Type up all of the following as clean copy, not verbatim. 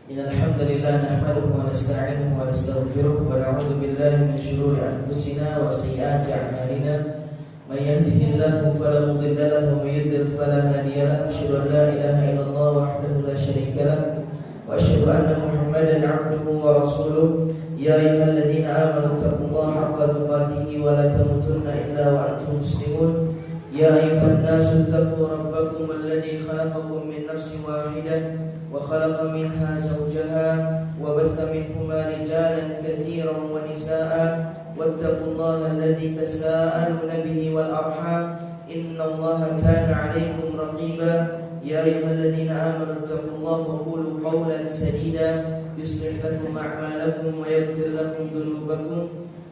Innal hamdalillah nahmaduhu wa nasta'inuhu wa nastaghfiruh wa na'udzu billahi min shururi anfusina wa sayyiati a'malina. May yahdihillahu fala mudilla lahu wa may yudlil fala hadiya lahu. Asyhadu an la ilaha illallah wahdahu la syarika lahu wa asyhadu anna Muhammadan 'abduhu wa rasuluh. Ya ayyuhalladzina amanu taqullaha haqqa tuqatih wa la tamutunna illa wa antum muslimun. Ya ayyuhan nasu taqu rabbakum alladzi khalaqakum min nafsin wahidah وخلق منها زوجها وبث منهما رجالا كثيرا ونساء واتقوا الله الذي تساءلون به والأرحام إن الله كان عليكم رقيبا يا أيها الذين آمنوا اتقوا الله وقولوا قولا سديدا يصلح لكم أعمالكم ويغفر لكم ذنوبكم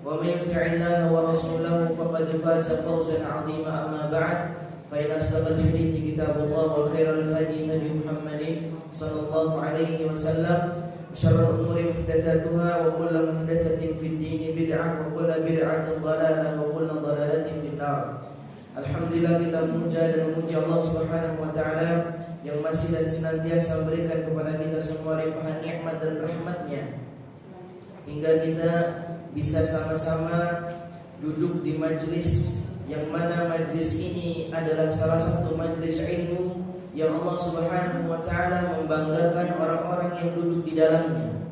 ومن يطع الله ورسوله فقد فاز فوزا عظيما أما بعد فإن أصدق الحديث كتاب الله وخير الهدي هدي محمد صلى الله عليه وسلم وشر الأمور محدثاتها وكل محدثة في الدين بدعة وكل بدعة ضلالة وكل ضلالة في النار. Alhamdulillah kita memuja dan memuji Allah Subhanahu wa taala yang masih dan senantiasa memberikan kepada kita semua limpahan nikmat dan rahmat-Nya hingga kita bisa sama-sama duduk di majlis yang mana majlis ini adalah salah satu majlis ilmu yang Allah Subhanahu wa taala membanggakan orang-orang yang duduk di dalamnya.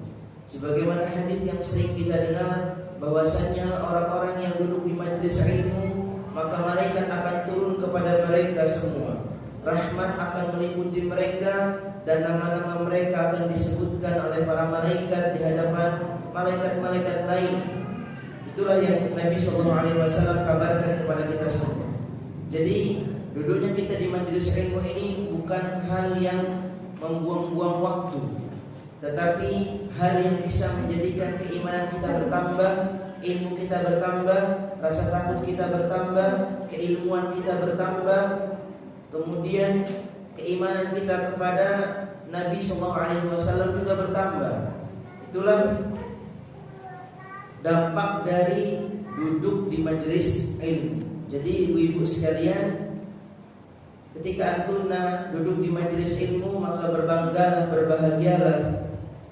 Sebagaimana hadis yang sering kita dengar bahwasanya orang-orang yang duduk di majlis ilmu maka malaikat akan turun kepada mereka semua. Rahmat akan meliputi mereka dan nama-nama mereka akan disebutkan oleh para malaikat di hadapan malaikat-malaikat lain. Itulah yang Nabi SAW kabarkan kepada kita semua. Jadi duduknya kita di majelis ilmu ini bukan hal yang membuang-buang waktu, tetapi hal yang bisa menjadikan keimanan kita bertambah, ilmu kita bertambah, rasa takut kita bertambah, keilmuan kita bertambah, kemudian keimanan kita kepada Nabi SAW juga bertambah. Itulah dampak dari duduk di majelis ilmu. Jadi ibu-ibu sekalian, ketika antuna duduk di majelis ilmu maka berbanggalah, berbahagialah.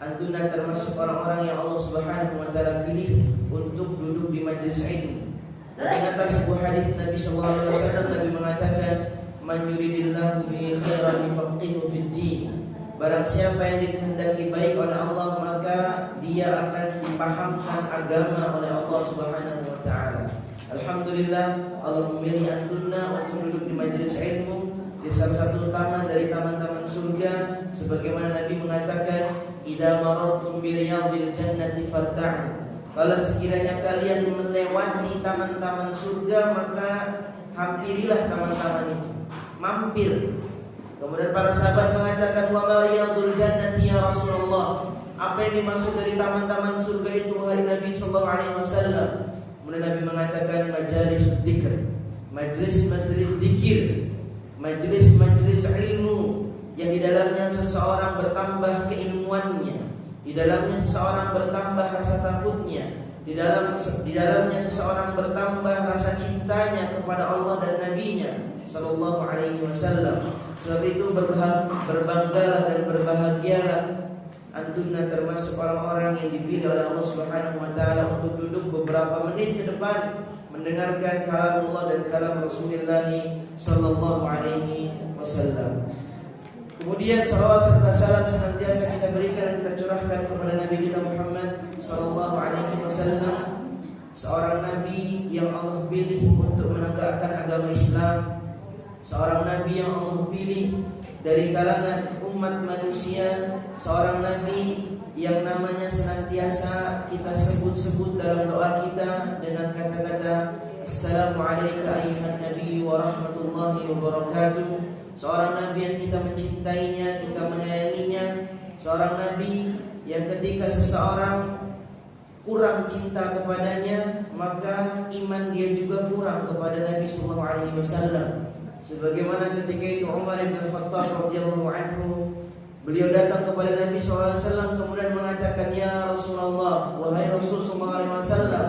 Antuna termasuk orang-orang yang Allah Subhanahu wa taala pilih untuk duduk di majelis ilmu. Dan atas sebuah hadis Nabi sallallahu alaihi wasallam, Nabi mengatakan, "Man yuridillahu bihi khairan yufaqihu fid din." Barang siapa yang dikehendaki baik oleh Allah maka dia akan dipahamkan agama oleh Allah Subhanahu wa taala. Alhamdulillah Allah memilih antuna untuk duduk di majelis ilmu di salah satu taman dari taman-taman surga, sebagaimana Nabi mengatakan, "Idza marartum bi riyadil jannati farta'u." Kalau sekiranya kalian melewati taman-taman surga maka hampirilah taman-taman itu. Mampir. Kemudian para sahabat mengatakan, "Wa ma riyadul jannati ya Rasulullah?" Apa yang dimaksud dari taman-taman surga itu wahai Nabi sallallahu alaihi wasallam? Kemudian Nabi mengatakan, majalis dzikr, majlis-majlis zikir, majlis-majlis ilmu yang di dalamnya seseorang bertambah keilmuannya, di dalamnya seseorang bertambah rasa takutnya, di dalamnya seseorang bertambah rasa cintanya kepada Allah dan Nabi-Nya sallallahu alaihi wasallam. Sebab itu berbanggalah dan berbahagialah antuna termasuk orang-orang yang dipilih oleh Allah Subhanahu wa taala untuk duduk beberapa menit ke depan mendengarkan kalam Allah dan kalam Rasulullah sallallahu alaihi wasallam. Kemudian salawat serta salam senantiasa kita berikan dan kita curahkan kepada Nabi kita Muhammad sallallahu alaihi wasallam, seorang nabi yang Allah pilih untuk menegakkan agama Islam, seorang nabi yang Allah pilih dari kalangan umat manusia, seorang nabi yang namanya senantiasa kita sebut-sebut dalam doa kita dengan kata-kata Assalamualaikum ayyuhan nabi wa rahmatullahi wa barakatuh. Seorang nabi yang kita mencintainya, kita menyayanginya, seorang nabi yang ketika seseorang kurang cinta kepadanya maka iman dia juga kurang kepada Nabi sallallahu alaihi wasallam. Sebagaimana ketika itu Umar bin Khattab radhiyallahu anhu, beliau datang kepada Nabi sallallahu alaihi wasallam kemudian mengatakan, "Ya Rasulullah, wahai Rasul sallallahu alaihi wasallam,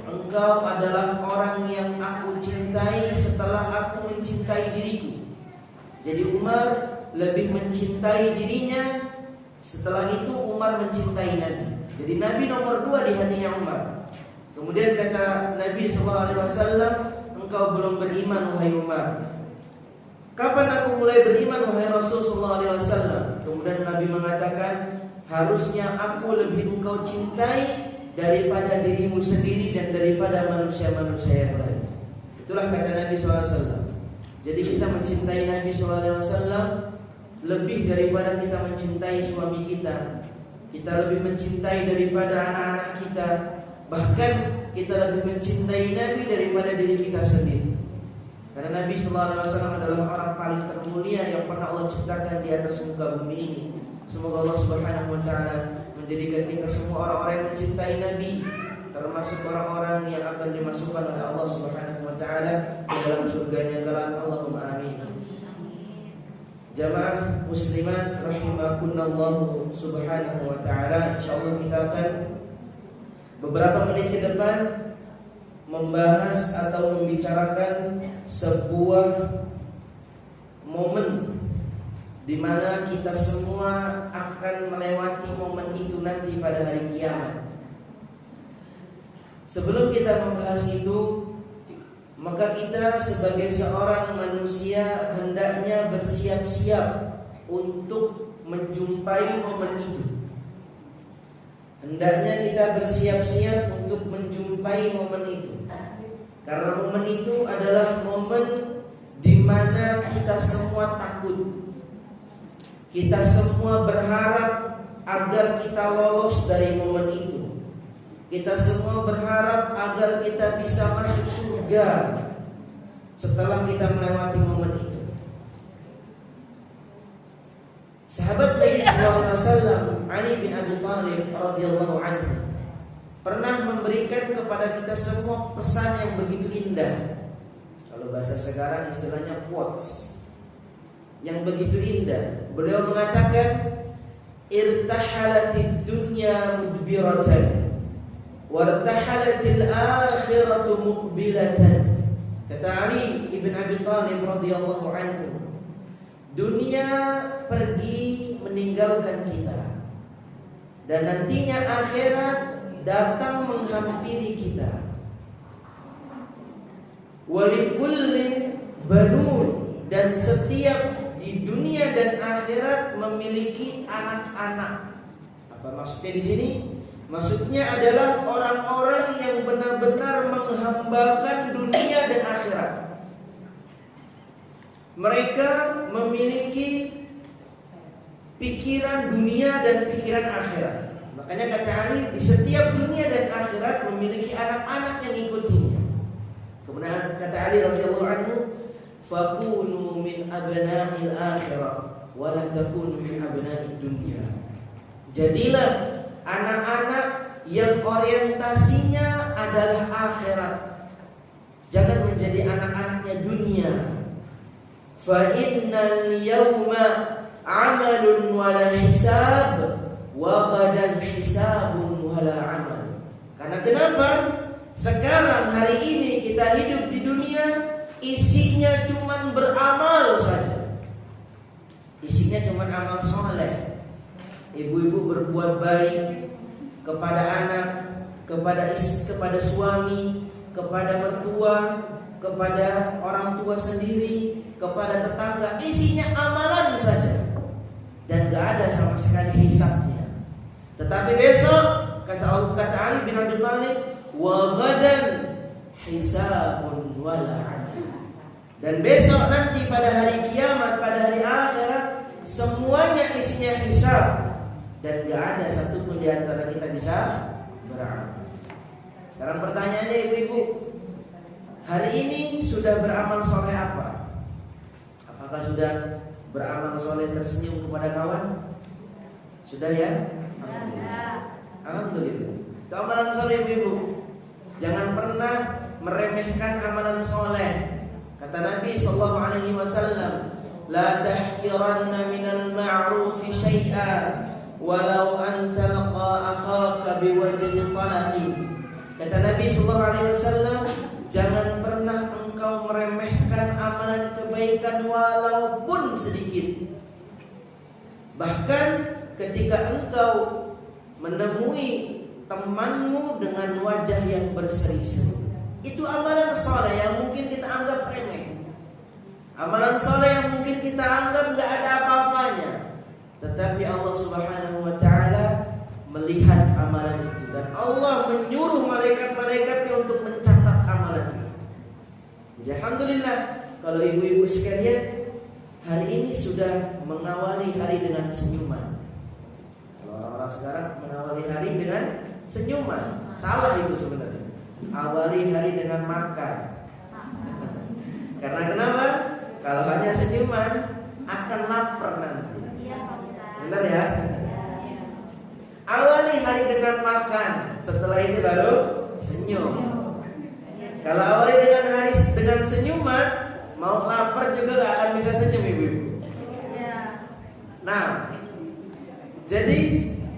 engkau adalah orang yang aku cintai setelah aku mencintai diriku." Jadi Umar lebih mencintai dirinya Setelah itu Umar mencintai Nabi. Jadi Nabi nomor 2 di hatinya Umar. Kemudian kata Nabi SAW, engkau belum beriman wahai Umar. Kapan aku mulai beriman wahai Rasulullah SAW? Kemudian Nabi mengatakan, harusnya aku lebih engkau cintai daripada dirimu sendiri dan daripada manusia-manusia yang lain. Itulah kata Nabi SAW. Jadi kita mencintai Nabi SAW lebih daripada kita mencintai suami kita. Kita lebih mencintai daripada anak-anak kita. Bahkan kita lebih mencintai Nabi daripada diri kita sendiri. Karena Nabi SAW adalah orang paling termulia yang pernah Allah ciptakan di atas muka bumi ini. Semoga Allah Subhanahu wa ta'ala menjadikan kita semua orang-orang yang mencintai Nabi, termasuk orang-orang yang akan dimasukkan oleh Allah Subhanahu wa ta'ala ke dalam surganya kelak. Allahumma amin. Jamaah muslimat rahimakumullah subhanahu wa ta'ala, insyaallah kita akan beberapa menit ke depan membahas atau membicarakan sebuah momen di mana kita semua akan melewati momen itu nanti pada hari kiamat. Sebelum kita membahas itu, maka kita sebagai seorang manusia hendaknya bersiap-siap untuk menjumpai momen itu. Hendaknya kita bersiap-siap untuk menjumpai momen itu. Karena momen itu adalah momen di mana kita semua takut. Kita semua berharap agar kita lolos dari momen itu. Kita semua berharap agar kita bisa masuk surga setelah kita melewati momen itu. Sahabat Nabi SAW, Ali bin Abi Thalib radhiyallahu anhu, pernah memberikan kepada kita semua pesan yang begitu indah. Kalau bahasa sekarang istilahnya quotes, yang begitu indah. Beliau mengatakan, irtahalatid dunya mudbiratan wartahalatil akhiratu muqbilatan. Kata Ali ibn Abi Thalib radhiyallahu anhu, dunia pergi meninggalkan kita dan nantinya akhirat datang menghampiri kita. Walikullin banun, dan setiap di dunia dan akhirat memiliki anak-anak. Apa maksudnya di sini? Maksudnya adalah orang-orang yang benar-benar menghambakan dunia dan akhirat. Mereka memiliki pikiran dunia dan pikiran akhirat. Makanya kata Ali, di setiap dunia dan akhirat memiliki anak-anak yang ikutinya. Kemudian kata Ali radhiyallahu anhu, fakunu min abna'il akhirah wa la takunu min abna'id dunya. Jadilah anak-anak yang orientasinya adalah akhirat. Jangan menjadi anak-anaknya dunia. Fa innal yawma 'amalun wa la hisab wa ghadan hisabun wa la 'amal. Karena kenapa? Sekarang hari ini kita hidup di dunia, isinya cuma beramal saja. Isinya cuma amal soleh. Ibu-ibu berbuat baik kepada anak, kepada suami, kepada mertua, kepada orang tua sendiri, kepada tetangga. Isinya amalan saja dan gak ada sama sekali hisabnya. Tetapi besok kata Ali bin Abi Thalib, wa ghadan hisabun wala 'amal. Dan besok nanti pada hari kiamat, pada hari akhirat, semuanya isinya hisab dan gak ada satupun di antara kita bisa beramal. Sekarang pertanyaannya ibu-ibu, hari ini sudah beramal soleh apa? Apakah sudah beramal soleh tersenyum kepada kawan? Sudah ya? Alhamdulillah. Itu amalan soleh ibu-ibu. Jangan pernah meremehkan amalan soleh. Kata Nabi SAW, la tahqiranna minal ma'rufi syai'a walau an talqa akhaka biwajhi talaqi. Kata Nabi SAW, jangan pernah engkau meremehkan amalan kebaikan walaupun sedikit. Bahkan ketika engkau menemui temanmu dengan wajah yang berseri-seri. Itu amalan soleh yang mungkin kita anggap remeh, amalan soleh yang mungkin kita anggap gak ada apa-apanya. Tetapi Allah Subhanahu wa ta'ala melihat amalan itu, dan Allah menyuruh malaikat-malaikatnya untuk mencatat amalan itu. Jadi alhamdulillah, kalau ibu-ibu sekalian hari ini sudah mengawali hari dengan senyuman. Kalau orang-orang sekarang mengawali hari dengan senyuman, salah itu sebenarnya. Awali hari dengan makan. Karena kenapa? Kalau hanya senyuman akan lapar nanti. Benar ya? Awali hari dengan makan, setelah itu baru senyum. Kalau awali dengan hari dengan senyuman, mau lapar juga gak akan bisa senyum, ibu-ibu. Nah, jadi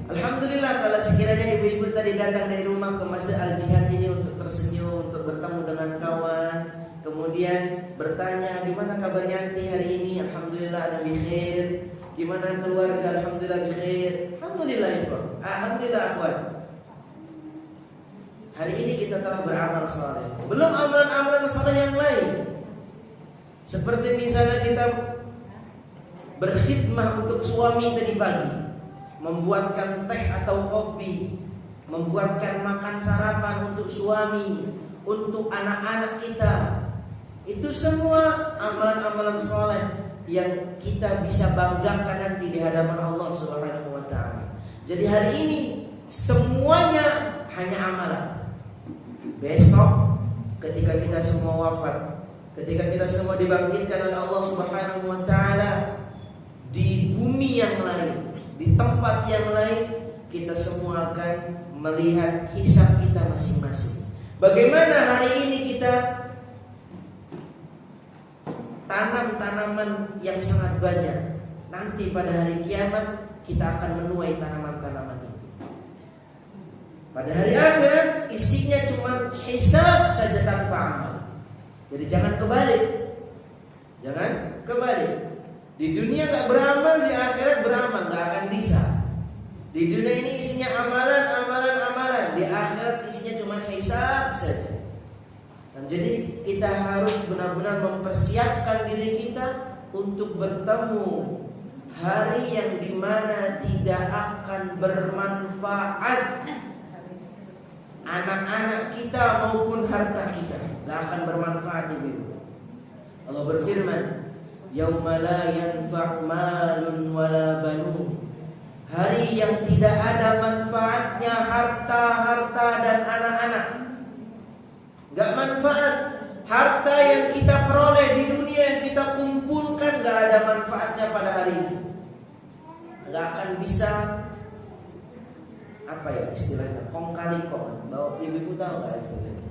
alhamdulillah kalau sekiranya ibu-ibu tadi datang dari rumah ke Masjid Al-Jihad ini untuk tersenyum, untuk bertemu dengan kawan, kemudian bertanya gimana kabarnya anti hari ini, alhamdulillah ana bikhair. Gimana keluarga, alhamdulillah bikhair. Alhamdulillah ikhwan. Alhamdulillah akhwat. Hari ini kita telah beramal saleh. Belum amalan-amalan saleh yang lain. Seperti misalnya kita berkhidmah untuk suami tadi pagi, membuatkan teh atau kopi, membuatkan makan sarapan untuk suami, untuk anak-anak kita. Itu semua amalan-amalan saleh yang kita bisa banggakan nanti di hadapan Allah Subhanahu wa ta'ala. Jadi hari ini semuanya hanya amalan. Besok ketika kita semua wafat, ketika kita semua dibangkitkan oleh Allah Subhanahu wa ta'ala di bumi yang lain, di tempat yang lain, kita semua akan melihat hisab kita masing-masing. Bagaimana hari ini kita tanam tanaman yang sangat banyak, nanti pada hari kiamat kita akan menuai tanaman-tanaman itu. Pada hari akhirat isinya cuma hisab saja tanpa amal. Jadi jangan kebalik. Jangan kebalik. Di dunia gak beramal, di akhirat beramal, gak akan bisa. Di dunia ini isinya amalan, di akhirat isinya cuma hisab saja. Jadi kita harus benar-benar mempersiapkan diri kita untuk bertemu hari yang dimana tidak akan bermanfaat anak-anak kita maupun harta kita, tidak akan bermanfaat ibu. Allah berfirman, yauma la yanfa'u malun wala banun. Hari yang tidak ada manfaatnya harta dan anak-anak. Gak manfaat. Harta yang kita peroleh di dunia, yang kita kumpulkan, gak ada manfaatnya pada hari itu. Gak akan bisa, apa ya istilahnya, kong kali kong. Bawa ibu tahu gak istilahnya?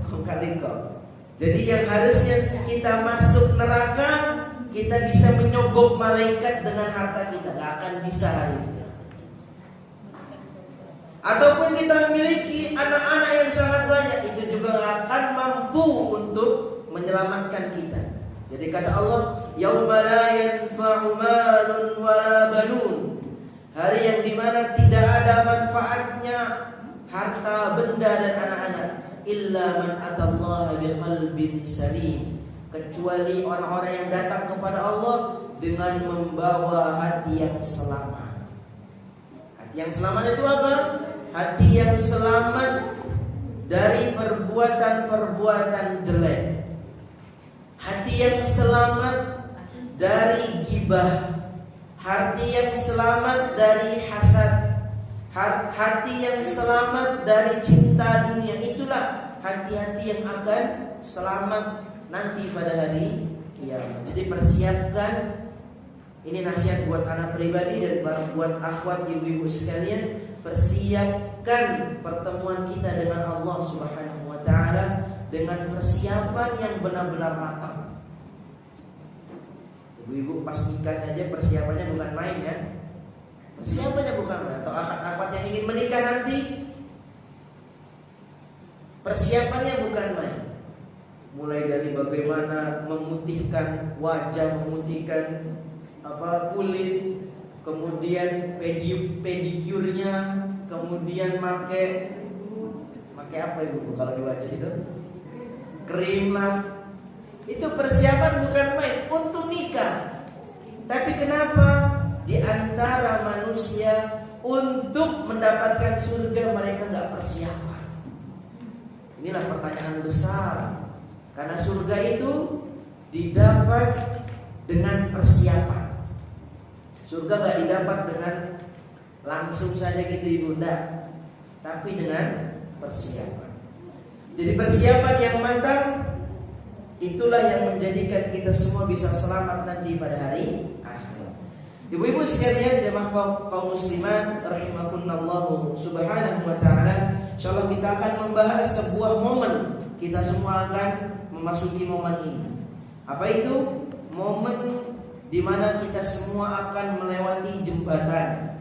Kong kali kong. Jadi yang harusnya kita masuk neraka, kita bisa menyogok malaikat dengan harta kita. Gak akan bisa hari itu. Ataupun kita memiliki anak-anak yang sangat banyak, itu juga akan mampu untuk menyelamatkan kita. Jadi kata Allah, yauma la yanfa'u malun wala banun. Hari yang dimana tidak ada manfaatnya harta, benda dan anak-anak, illa man atallaha biqalbin salim, kecuali orang-orang yang datang kepada Allah dengan membawa hati yang selamat. Hati yang selamat itu apa? Hati yang selamat dari perbuatan-perbuatan jelek. Hati yang selamat dari gibah. Hati yang selamat dari hasad. Hati yang selamat dari cinta dunia. Itulah hati-hati yang akan selamat nanti pada hari kiamat. Jadi persiapkan. Ini nasihat buat anak pribadi dan buat akhwat ibu-ibu sekalian. Persiapkan pertemuan kita dengan Allah Subhanahu wa ta'ala dengan persiapan yang benar-benar matang. Ibu-ibu pas nikah aja persiapannya bukan main ya. Persiapannya bukan main. Atau akhwat-akhwat yang ingin menikah nanti, persiapannya bukan main. Mulai dari bagaimana memutihkan wajah, memutihkan kulit, kemudian pedikurnya, kemudian make apa ibu kalau di wajah itu? Krim lah. Itu persiapan bukan main untuk nikah. Tapi kenapa di antara manusia untuk mendapatkan surga mereka nggak persiapan? Inilah pertanyaan besar. Karena surga itu didapat dengan persiapan. Surga nggak didapat dengan langsung saja gitu ibu, enggak. Tapi dengan persiapan. Jadi persiapan yang matang itulah yang menjadikan kita semua bisa selamat nanti pada hari akhir. Ibu-ibu sekalian, jemaah kaum muslimat rahimakumullah subhanahu wa ta'ala, insyaallah kita akan membahas sebuah momen. Kita semua akan memasuki momen ini. Apa itu? Momen di mana kita semua akan melewati jembatan.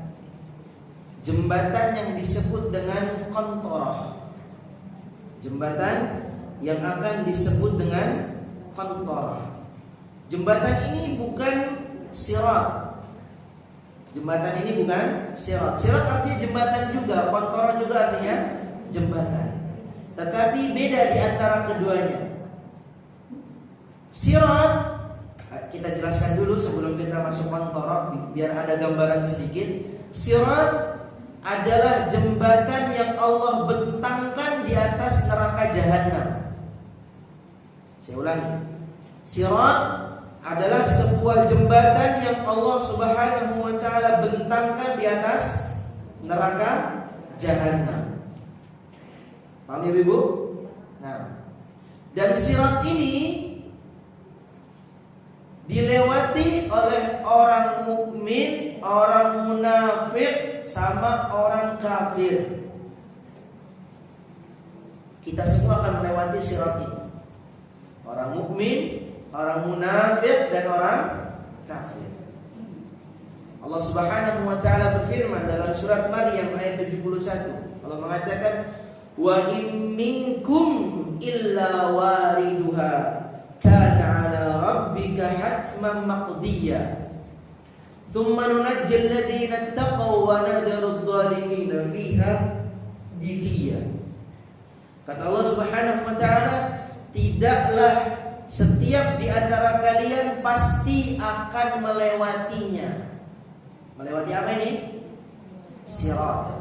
Jembatan yang disebut dengan qantarah. Jembatan yang akan disebut dengan qantarah. Jembatan ini bukan sirat. Jembatan ini bukan sirat. Sirat artinya jembatan juga, qantarah juga artinya jembatan. Tetapi beda di antara keduanya. Sirat, kita jelaskan dulu sebelum kita masuk qantarah biar ada gambaran sedikit. Sirat adalah jembatan yang Allah bentangkan di atas neraka jahanam. Saya ulangi. Sirat adalah sebuah jembatan yang Allah Subhanahu wa ta'ala bentangkan di atas neraka jahanam. Paham ya ibu? Nah, dan sirat ini dilewati oleh orang mukmin, orang munafik, sama orang kafir. Kita semua akan melewati sirat ini. Orang mukmin, orang munafik, dan orang kafir. Allah Subhanahu wa ta'ala berfirman dalam surat Maryam ayat 71. Allah mengatakan, "Wa in minkum illa wariduha kana 'ala rabbika hatman maqdiyya thumma nunajjil ladzina taqaw wa nadharu adh-dhalimina fiha jithiya." Kata Allah Subhanahu wa ta'ala, tidaklah setiap di antara kalian pasti akan melewatinya. Melewati apa ini? Sirat.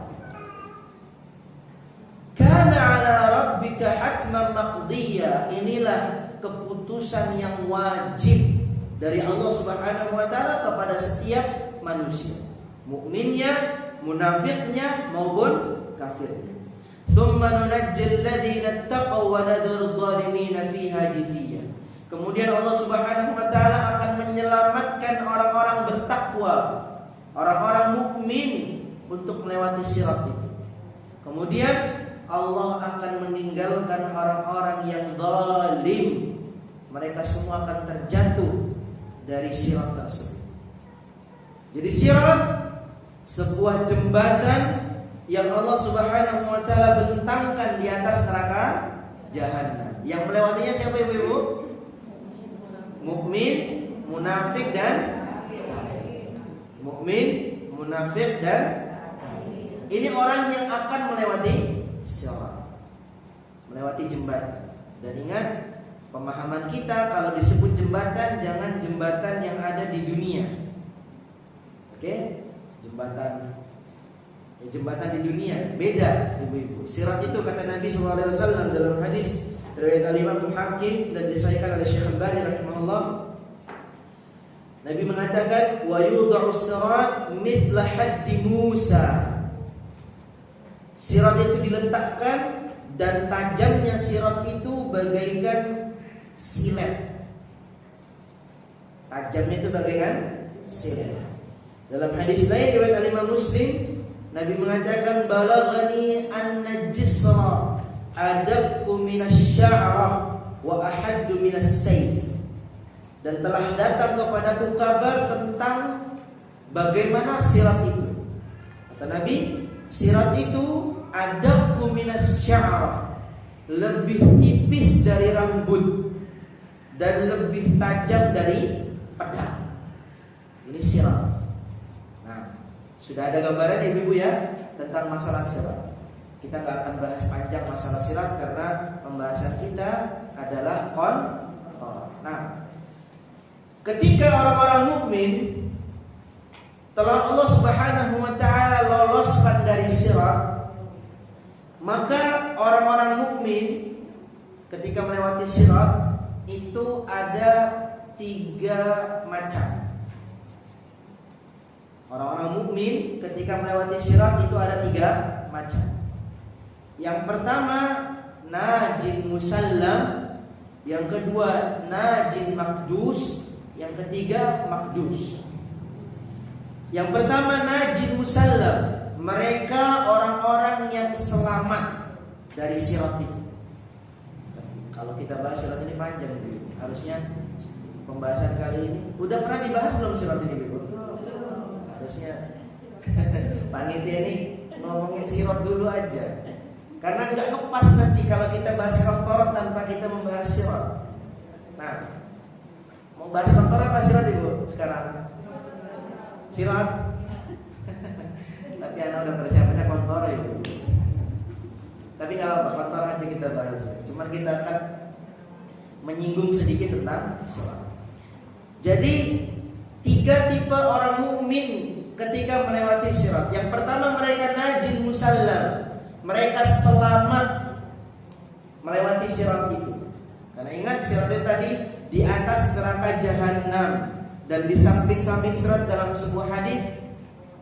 Kana 'ala rabbika hatman maqdiyya. Inilah keputusan yang wajib dari Allah Subhanahu wa ta'ala kepada setiap manusia, mukminnya, munafiknya maupun kafirnya. Tsumma nunajjil ladzina taqaw wa nadharu adh-dhalimina fiha jithiya. Kemudian Allah Subhanahu wa ta'ala akan menyelamatkan orang-orang bertakwa, orang-orang mukmin untuk melewati sirat itu. Kemudian Allah akan meninggalkan orang-orang yang zalim. Mereka semua akan terjatuh dari sirat tersebut. Jadi sirat sebuah jembatan yang Allah Subhanahu wa ta'ala bentangkan di atas neraka jahanam. Yang melewatinya siapa ibu-ibu? Mukmin, munafik dan kafir. Mukmin, munafik dan kafir. Ini orang yang akan melewati sirat, melewati jembatan. Dan ingat, pemahaman kita kalau disebut jembatan, jangan jembatan yang ada di dunia. Oke? Jembatan di dunia beda, ibu-ibu. Sirat itu kata Nabi SAW dalam hadis riwayat Imam Hakim dan disahihkan oleh Syekh Al-Albani rahimahullah. Nabi mengatakan, wa yudha'u sirat mithla haddi Musa. Sirat itu diletakkan dan tajamnya sirat itu bagaikan silet. Tajamnya itu bagaikan silet. Dalam hadis lain riwayat Imam Muslim, Nabi mengatakan, balaghani anna jisra adabku minasy-sya'rah wa ahaddu minas-sayf. Dan telah datang kepadaku kabar tentang bagaimana sirat itu. Kata Nabi, sirat itu adabku minas-sya'rah, lebih tipis dari rambut dan lebih tajam dari pedang. Ini sirat. Nah, Sudah ada gambaran ibu-ibu ya tentang masalah sirat. Kita nggak akan bahas panjang masalah sirat karena pembahasan kita adalah qantarah. Nah, ketika orang-orang mukmin telah Allah Subhanahu wa taala loloskan dari sirat, maka orang-orang mukmin ketika melewati sirat itu ada 3 macam. Orang-orang mukmin ketika melewati sirat itu ada 3 macam. Yang pertama najin musallam, yang kedua najin makdus, yang ketiga makdus. Yang pertama najin musallam, mereka orang-orang yang selamat dari sirat itu. Kalau kita bahas sirat ini panjang ini, harusnya pembahasan kali ini udah pernah dibahas belum sirat ini, Bu? Harusnya panitia ini ngomongin sirat dulu aja, karena nggak lepas nanti kalau kita bahas qantarah tanpa kita membahas sirat. Nah, mau bahas qantarah apa sirat Ibu sekarang? Sirat. Tapi anak udah persiapannya qantarah Ibu. Tapi nggak apa-apa, qantarah aja kita bahas. Cuman kita akan menyinggung sedikit tentang sirat. Jadi 3 tipe orang mukmin ketika melewati sirat. Yang pertama mereka najin musallam, mereka selamat melewati sirat itu. Karena ingat sirat itu tadi di atas neraka jahanam, dan di samping-samping sirat dalam sebuah hadis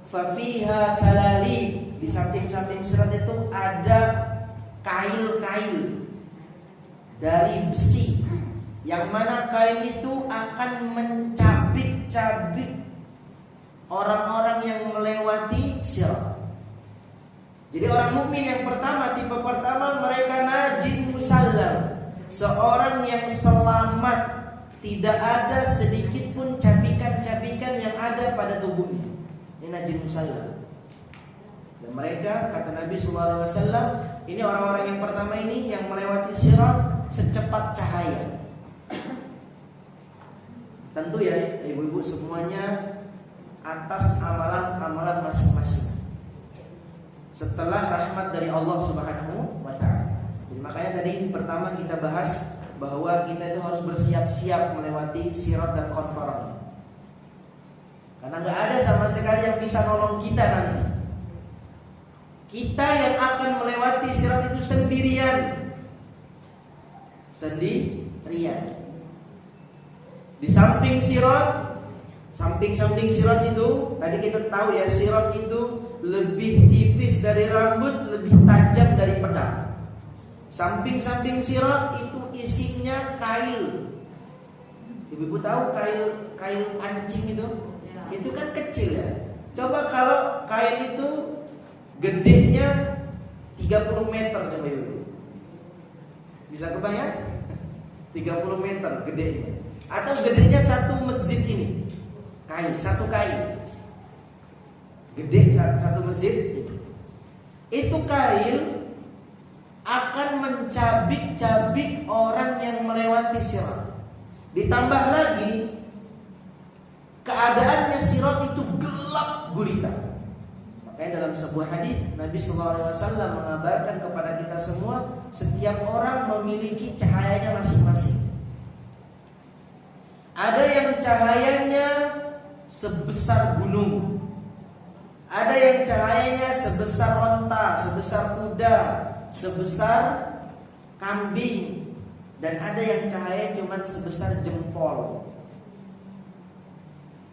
fafiha kalali, di samping-samping sirat itu ada kail-kail dari besi, yang mana kail itu akan mencabik-cabik orang-orang yang melewati sirat. Jadi orang mukmin yang pertama, tipe pertama, mereka najin musallam, seorang yang selamat, tidak ada sedikit pun cabikan-cabikan yang ada pada tubuhnya. Ini najin musallam. Dan mereka, kata Nabi SAW, ini orang-orang yang pertama ini yang melewati sirat secepat cahaya. Tentu ya ibu-ibu semuanya atas amalan-amalan masing-masing, setelah rahmat dari Allah Subhanahu wa taala. Jadi makanya tadi pertama kita bahas bahwa kita itu harus bersiap-siap melewati sirat dan qantarah. Karena nggak ada sama sekali yang bisa nolong kita nanti. Kita yang akan melewati sirat itu sendirian. Di samping sirat, samping-samping sirat itu, tadi kita tahu ya, sirat itu lebih tipis dari rambut, lebih tajam dari pedang. Samping-samping sirat itu isinya kail. Ibu-ibu tahu kail pancing itu? Itu kan kecil ya. Coba kalau kail itu gedenya 30 meter, coba ibu. Bisa kebayang? 30 meter gedenya. Atau gedenya satu masjid ini. Satu kail. Gede satu masjid. Itu kail akan mencabik-cabik orang yang melewati sirat. Ditambah lagi keadaannya sirat itu gelap gulita. Makanya dalam sebuah hadis Nabi SAW mengabarkan kepada kita semua, setiap orang memiliki cahayanya masing-masing. Ada yang cahayanya sebesar gunung, ada yang cahayanya sebesar onta, sebesar kuda, sebesar kambing, dan ada yang cahaya cuma sebesar jempol.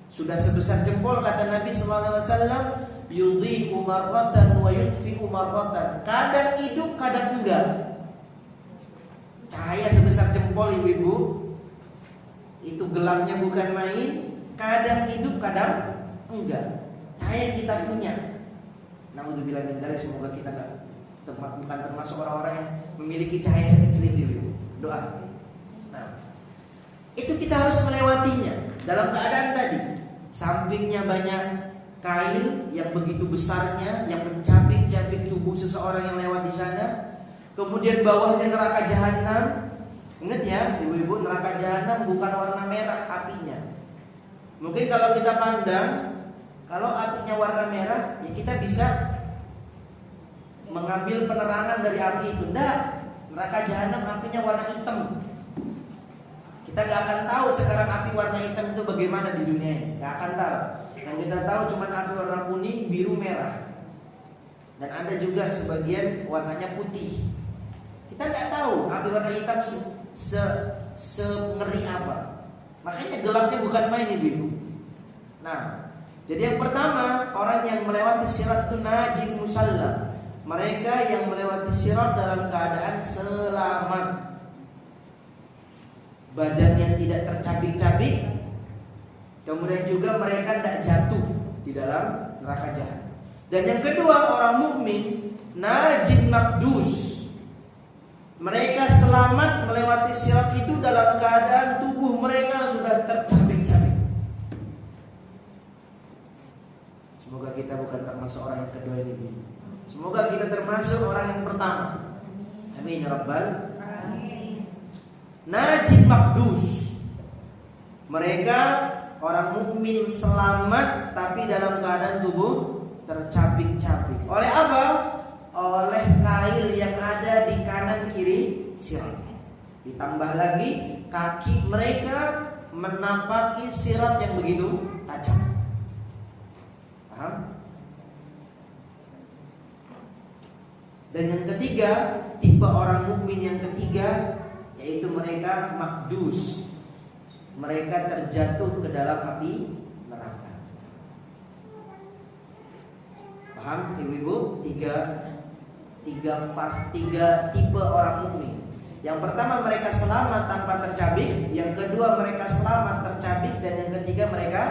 Sudah sebesar jempol, kata Nabi SAW, yudhi'u marratan wa yudfi'u marratan. Kadang hidup, kadang enggak. Cahaya sebesar jempol ibu-ibu, itu gelapnya bukan main. Kadang hidup, kadang enggak. Cahaya yang kita punya. Naudzubillah min dzalik, semoga kita bukan termasuk orang-orang yang memiliki cahaya sekecil itu. Doa. Nah, itu kita harus melewatinya dalam keadaan tadi. Sampingnya banyak kail yang begitu besarnya, yang mencabik-cabik tubuh seseorang yang lewat di sana. Kemudian bawahnya neraka jahanam. Ingat ya, ibu-ibu, neraka jahanam bukan warna merah apinya. Mungkin kalau kita pandang Kalau apinya warna merah, ya kita bisa mengambil penerangan dari api itu. Enggak, neraka jahanam apinya warna hitam. Kita gak akan tahu sekarang api warna hitam itu bagaimana di dunia ini. Gak akan tahu. Yang kita tahu cuma api warna kuning, biru, merah. Dan ada juga sebagian warnanya putih. Kita gak tahu api warna hitam ngeri apa. Makanya gelapnya bukan main ibu. Nah, jadi yang pertama, orang yang melewati sirat itu najin musallam. Mereka yang melewati sirat dalam keadaan selamat, badannya tidak tercabik-cabik. Kemudian juga mereka tidak jatuh di dalam neraka jahanam. Dan yang kedua, orang mukmin najin makdus. Mereka selamat melewati sirat itu dalam keadaan tubuh mereka sudah tercabik-cabik. Semoga kita bukan termasuk orang yang kedua ini. Semoga kita termasuk orang yang pertama. Amin ya rabbal alamin. Najin makdus. Mereka orang mukmin selamat tapi dalam keadaan tubuh tercabik-cabik. Oleh apa? Oleh kail yang ada di kanan kiri sirat. Ditambah lagi kaki mereka menapaki sirat yang begitu tajam. Paham? Dan yang ketiga, tipe orang mukmin yang ketiga, yaitu mereka makdus. Mereka terjatuh ke dalam api neraka. Paham ibu-ibu? Tiga tipe orang mukmin. Yang pertama mereka selamat tanpa tercabik, yang kedua mereka selamat tercabik, dan yang ketiga mereka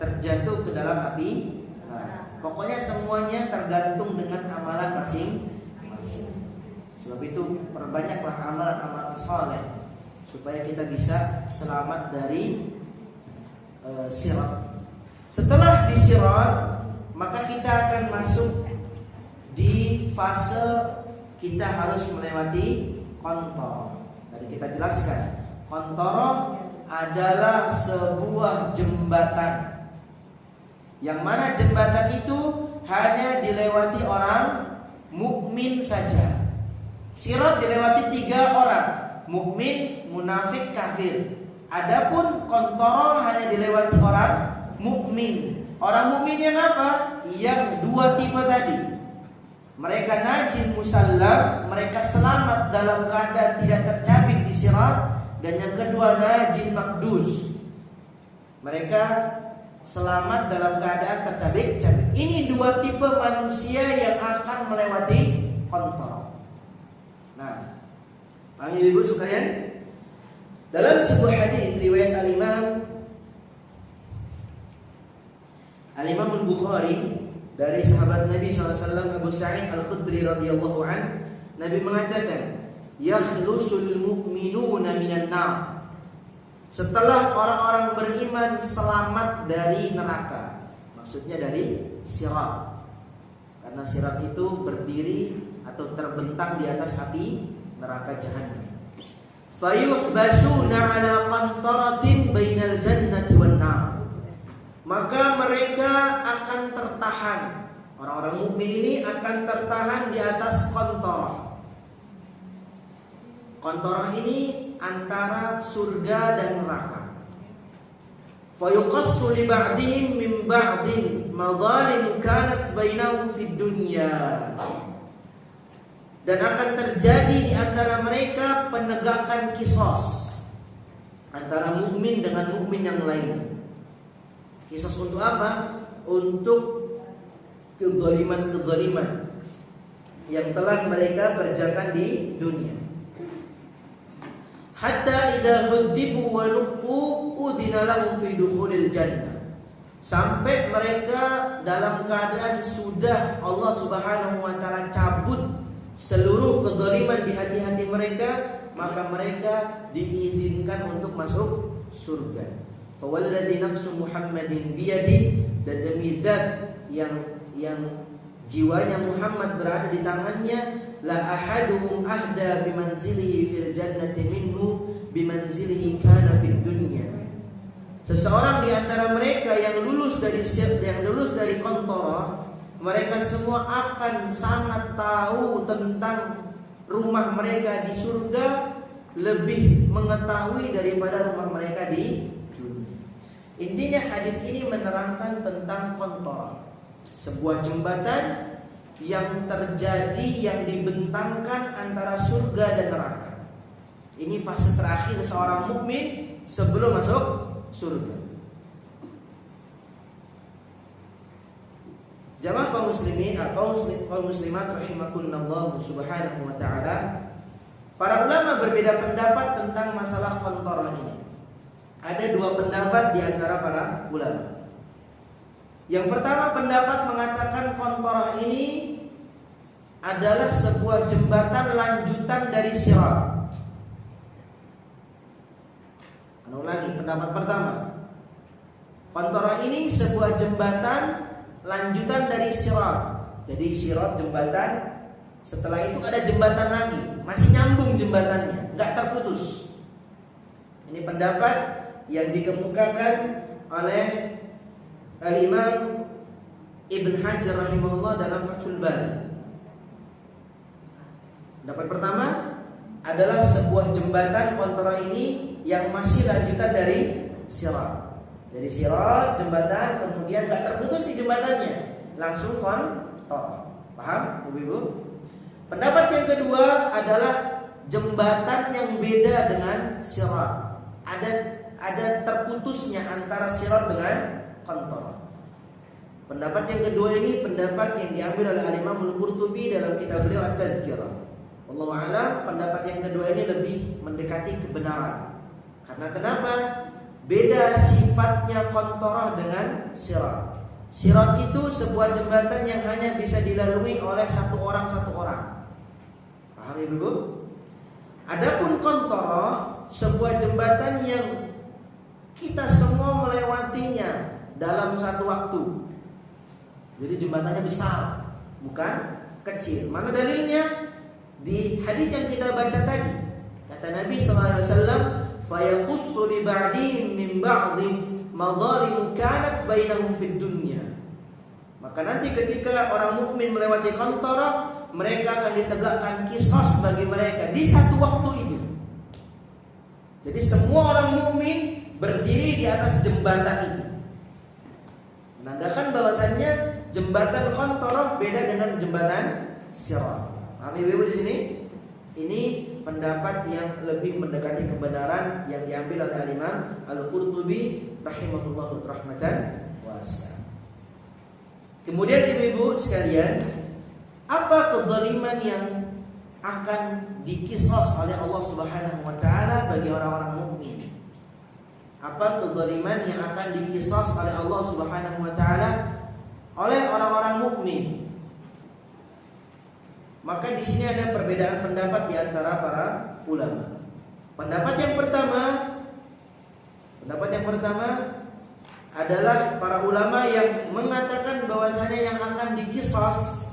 terjatuh ke dalam api neraka. Pokoknya semuanya tergantung dengan amalan masing-masing. Sebab itu perbanyaklah amalan-amalan saleh supaya kita bisa selamat dari sirat. Setelah di sirat, maka kita akan masuk di fase kita harus melewati qantarah. Tadi kita jelaskan, qantarah adalah sebuah jembatan, yang mana jembatan itu hanya dilewati orang mukmin saja. Sirat dilewati 3 orang, mukmin, munafik, kafir. Adapun qantarah hanya dilewati orang mukmin. Orang mukmin yang apa? Yang 2 tipe tadi. Mereka najin musallam, mereka selamat dalam keadaan tidak tercabik di sirat. Dan yang kedua najin makdus, mereka selamat dalam keadaan tercabik-cabik. Ini 2 tipe manusia yang akan melewati qantarah. Nah, paham ibu sekalian? Dalam sebuah hadis riwayat Al-Imam Al-Bukhari dari sahabat Nabi SAW Abu Sa'id Al-Khudri radhiyallahu an, Nabi mengatakan, yakhlusul mu'minuna minan nar. Setelah orang-orang beriman selamat dari neraka, maksudnya dari sirat. Karena sirat itu berdiri atau terbentang di atas api neraka jahanam. Fayuhbasuna ala qantaratin bainal jannati wan nar. Maka mereka akan tertahan. Orang-orang mukmin ini akan tertahan di atas qantarah. Qantarah ini antara surga dan neraka. Fayuqassu li ba'dihim min ba'din madhalim kanat bainahum fid dunya. Dan akan terjadi di antara mereka penegakan kisos antara mukmin dengan mukmin yang lain. Kisos untuk apa? Untuk kezaliman-kezaliman yang telah mereka kerjakan di dunia. Hatta idza hudzibu wa nuqu udhina lahum fi dukhulil jannah. Sampai mereka dalam keadaan sudah Allah Subhanahu wa taala cabut seluruh kezaliman di hati-hati mereka, maka mereka diizinkan untuk masuk surga. Fawalladzi nafsu Muhammadin biyadi, dan demi zat yang jiwanya Muhammad berada di tangannya, la ahaduhum ahda bimanzilihi fil jannati minhu bimanzilihi kana fid dunya. seseorang di antara mereka yang lulus dari qantarah, mereka semua akan sangat tahu tentang rumah mereka di surga, lebih mengetahui daripada rumah mereka di dunia. Intinya hadis ini menerangkan tentang qantarah, sebuah jembatan yang terjadi, yang dibentangkan antara surga dan neraka. Ini fase terakhir seorang mukmin sebelum masuk surga. Jamaah kaum muslimin atau kaum muslimat rahimakumullah subhanahu wa ta'ala, para ulama berbeda pendapat tentang masalah qantarah ini. Ada dua pendapat di antara para ulama. Yang pertama, pendapat mengatakan qantarah ini adalah sebuah jembatan lanjutan dari sirat. Ulangi, pendapat pertama, qantarah ini sebuah jembatan lanjutan dari sirat. Jadi sirat jembatan, setelah itu ada jembatan lagi, masih nyambung jembatannya, nggak terputus. Ini pendapat yang dikemukakan oleh Al-Imam Ibn Hajar rahimahullah dalam Fathul Bari. Pendapat pertama adalah sebuah jembatan qantarah ini yang masih lanjutan dari sirat. Dari sirat jembatan, kemudian gak terputus di jembatannya, langsung qantarah. Paham, Ibu-ibu? Pendapat yang kedua adalah jembatan yang beda dengan sirat. Ada terputusnya antara sirat dengan qantarah. Pendapat yang kedua ini pendapat yang diambil oleh Al-Imam Al-Qurtubi dalam kitab beliau At-Tadhkirah. Wallahu a'lam, pendapat yang kedua ini lebih mendekati kebenaran. Karena kenapa? Beda sifatnya qantarah dengan sirat. Sirat itu sebuah jembatan yang hanya bisa dilalui oleh satu orang. Paham ya, Ibu? Adapun qantarah sebuah jembatan yang kita semua melewatinya dalam satu waktu. Jadi jembatannya besar, bukan kecil. Mana dalilnya? Di hadis yang kita baca tadi, kata Nabi SAW, "Fayaqussu li ba'dihim min ba'dhi madhalim kanat bainahum fid dunya." Maka nanti ketika orang mukmin melewati qantarah, mereka akan ditegakkan qisas bagi mereka di satu waktu itu. Jadi semua orang mukmin berdiri di atas jembatan itu, menandakan bahwasannya jembatan qantarah beda dengan jembatan sirat. Paham Ibu di sini? Ini pendapat yang lebih mendekati kebenaran yang diambil oleh Imam Al-Qurtubi rahimahullahu rahmatan wasi'ah. Kemudian ibu-ibu sekalian, apa kezaliman yang akan dikisos oleh Allah Subhanahu wa taala bagi orang-orang mukmin? Apa kezaliman yang akan dikisos oleh Allah Subhanahu wa taala oleh orang-orang mukmin? Maka di sini ada perbedaan pendapat di antara para ulama. Pendapat yang pertama adalah para ulama yang mengatakan bahwasanya yang akan dikisos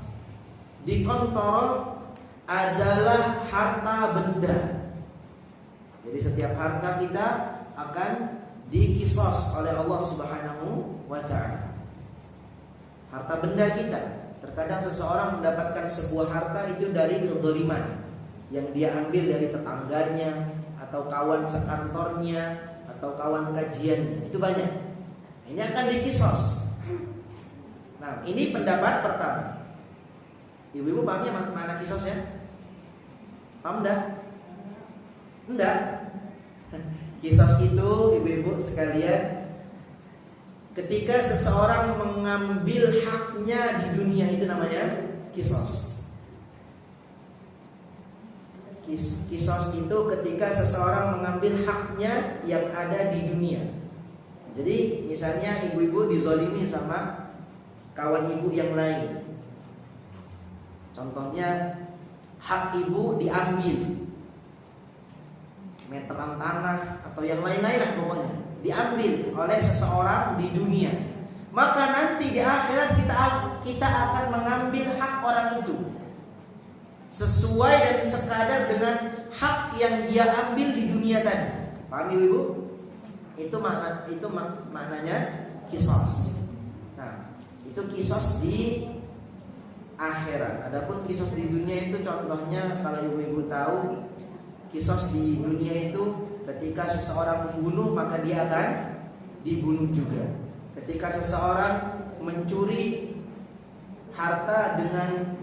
di qantarah adalah harta benda. Jadi setiap harta kita akan dikisos oleh Allah Subhanahu wa taala. Harta benda kita. Terkadang seseorang mendapatkan sebuah harta itu dari kezaliman yang dia ambil dari tetangganya, atau kawan sekantornya, atau kawan kajiannya. Itu banyak. Ini akan dikisos. Nah, ini pendapat pertama. Ibu-ibu pahamnya mana kisos ya? Paham enggak? Enggak. Kisos itu ibu-ibu sekalian, ketika seseorang mengambil haknya di dunia, itu namanya kisos. Kisos itu ketika seseorang mengambil haknya yang ada di dunia. Jadi misalnya ibu-ibu dizolimi sama kawan ibu yang lain. Contohnya hak ibu diambil, meteran tanah atau yang lain-lain lah pokoknya, diambil oleh seseorang di dunia. Maka nanti di akhirat kita akan mengambil hak orang itu sesuai dan sekadar dengan hak yang dia ambil di dunia tadi. Paham ibu? maknanya kisos. Nah, itu kisos di akhirat. Adapun kisos di dunia itu contohnya kalau ibu-ibu tahu, kisos di dunia itu ketika seseorang membunuh maka dia akan dibunuh juga. Ketika seseorang mencuri harta dengan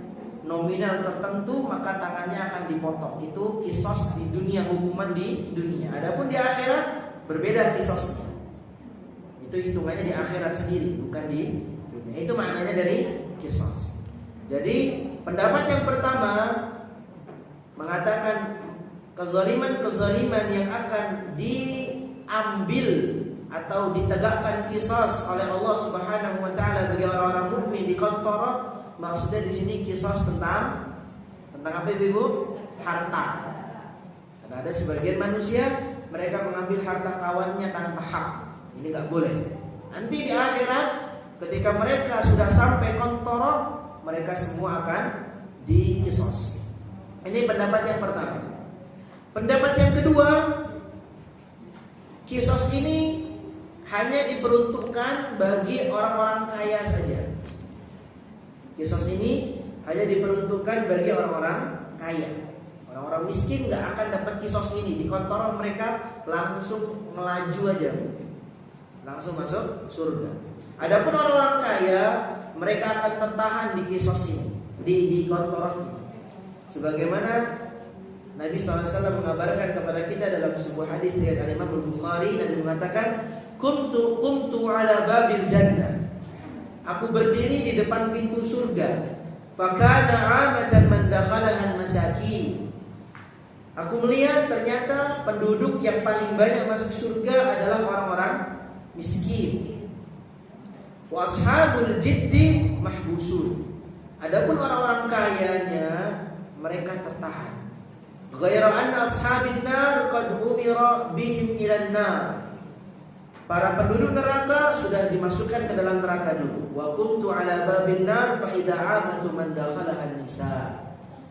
nominal tertentu maka tangannya akan dipotong. Itu kisos di dunia, hukuman di dunia. Adapun di akhirat berbeda kisosnya. Itu hitungannya di akhirat sendiri, bukan di dunia. Itu maknanya dari kisos. Jadi pendapat yang pertama mengatakan kezaliman-kezaliman yang akan diambil atau ditegakkan kisos oleh Allah Subhanahu wa taala bagi orang-orang mukmin di Qantarah, maksudnya di sini kisos tentang apa Ibu? Harta. Karena ada sebagian manusia mereka mengambil harta kawannya tanpa hak. Ini enggak boleh. Nanti di akhirat ketika mereka sudah sampai Qantarah, mereka semua akan dikisos. Ini pendapat yang pertama. Pendapat yang kedua, kisos ini hanya diperuntukkan bagi orang-orang kaya saja. Kisos ini hanya diperuntukkan bagi orang-orang kaya. Orang-orang miskin nggak akan dapat kisos ini. Di Qantarah mereka langsung melaju aja, langsung masuk surga. Adapun orang-orang kaya, mereka akan tertahan di kisos ini, di Qantarah. Sebagaimana Nabi SAW mengabarkan kepada kita dalam sebuah hadis riwayat Imam Al-Bukhari, Nabi mengatakan, Kuntu ala babil jannah. Aku berdiri di depan pintu surga. Fakana amatan man dakhalaha al-masakin. Aku melihat ternyata penduduk yang paling banyak masuk surga adalah orang-orang miskin. Wa ashabul jiddi mahbusun. Adapun orang-orang kayanya mereka tertahan. Ghairu anna ashabin nar qad umira bihim ilan nar. Para penduduk neraka sudah dimasukkan ke dalam neraka dulu. Wa kuntu ala babin nar fa idza amatu man dakhalaha an-nisa.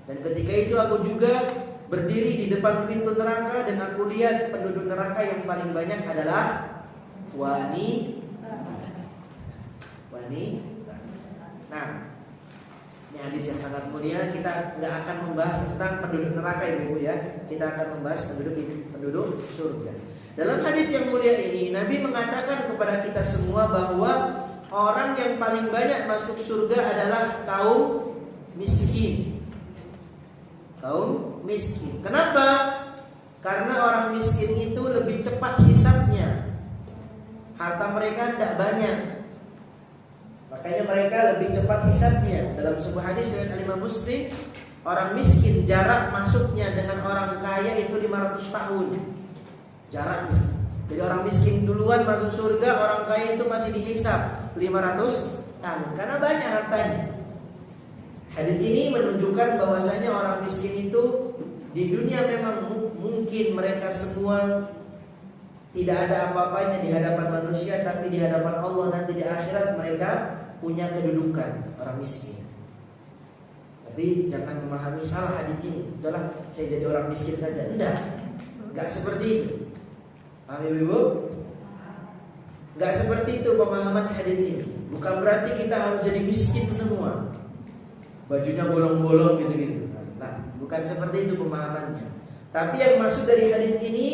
Dan ketika itu aku juga berdiri di depan pintu neraka dan aku lihat penduduk neraka yang paling banyak adalah wanita. Nah, ini hadis yang sangat mulia. Kita nggak akan membahas tentang penduduk neraka Ibu ya. Kita akan membahas penduduk surga. Dalam hadis yang mulia ini Nabi mengatakan kepada kita semua bahwa orang yang paling banyak masuk surga adalah kaum miskin. Kaum miskin. Kenapa? Karena orang miskin itu lebih cepat hisabnya. Harta mereka tidak banyak, makanya mereka lebih cepat hisabnya. Dalam sebuah hadis riwayat Imam Muslim, orang miskin jarak masuknya dengan orang kaya itu 500 tahun jaraknya. Jadi orang miskin duluan masuk surga, orang kaya itu masih dihisab 500 tahun karena banyak hartanya. Hadis ini menunjukkan bahwasanya orang miskin itu di dunia memang mungkin mereka semua tidak ada apa-apanya di hadapan manusia, tapi di hadapan Allah nanti di akhirat mereka punya kedudukan orang miskin. Tapi jangan memahami salah hadis ini. Udahlah, saya jadi orang miskin saja. Enggak seperti itu. Paham Ibu? Enggak seperti itu pemahaman hadis ini. Bukan berarti kita harus jadi miskin semua, bajunya bolong-bolong gitu-gitu. Nah, bukan seperti itu pemahamannya. Tapi yang maksud dari hadis ini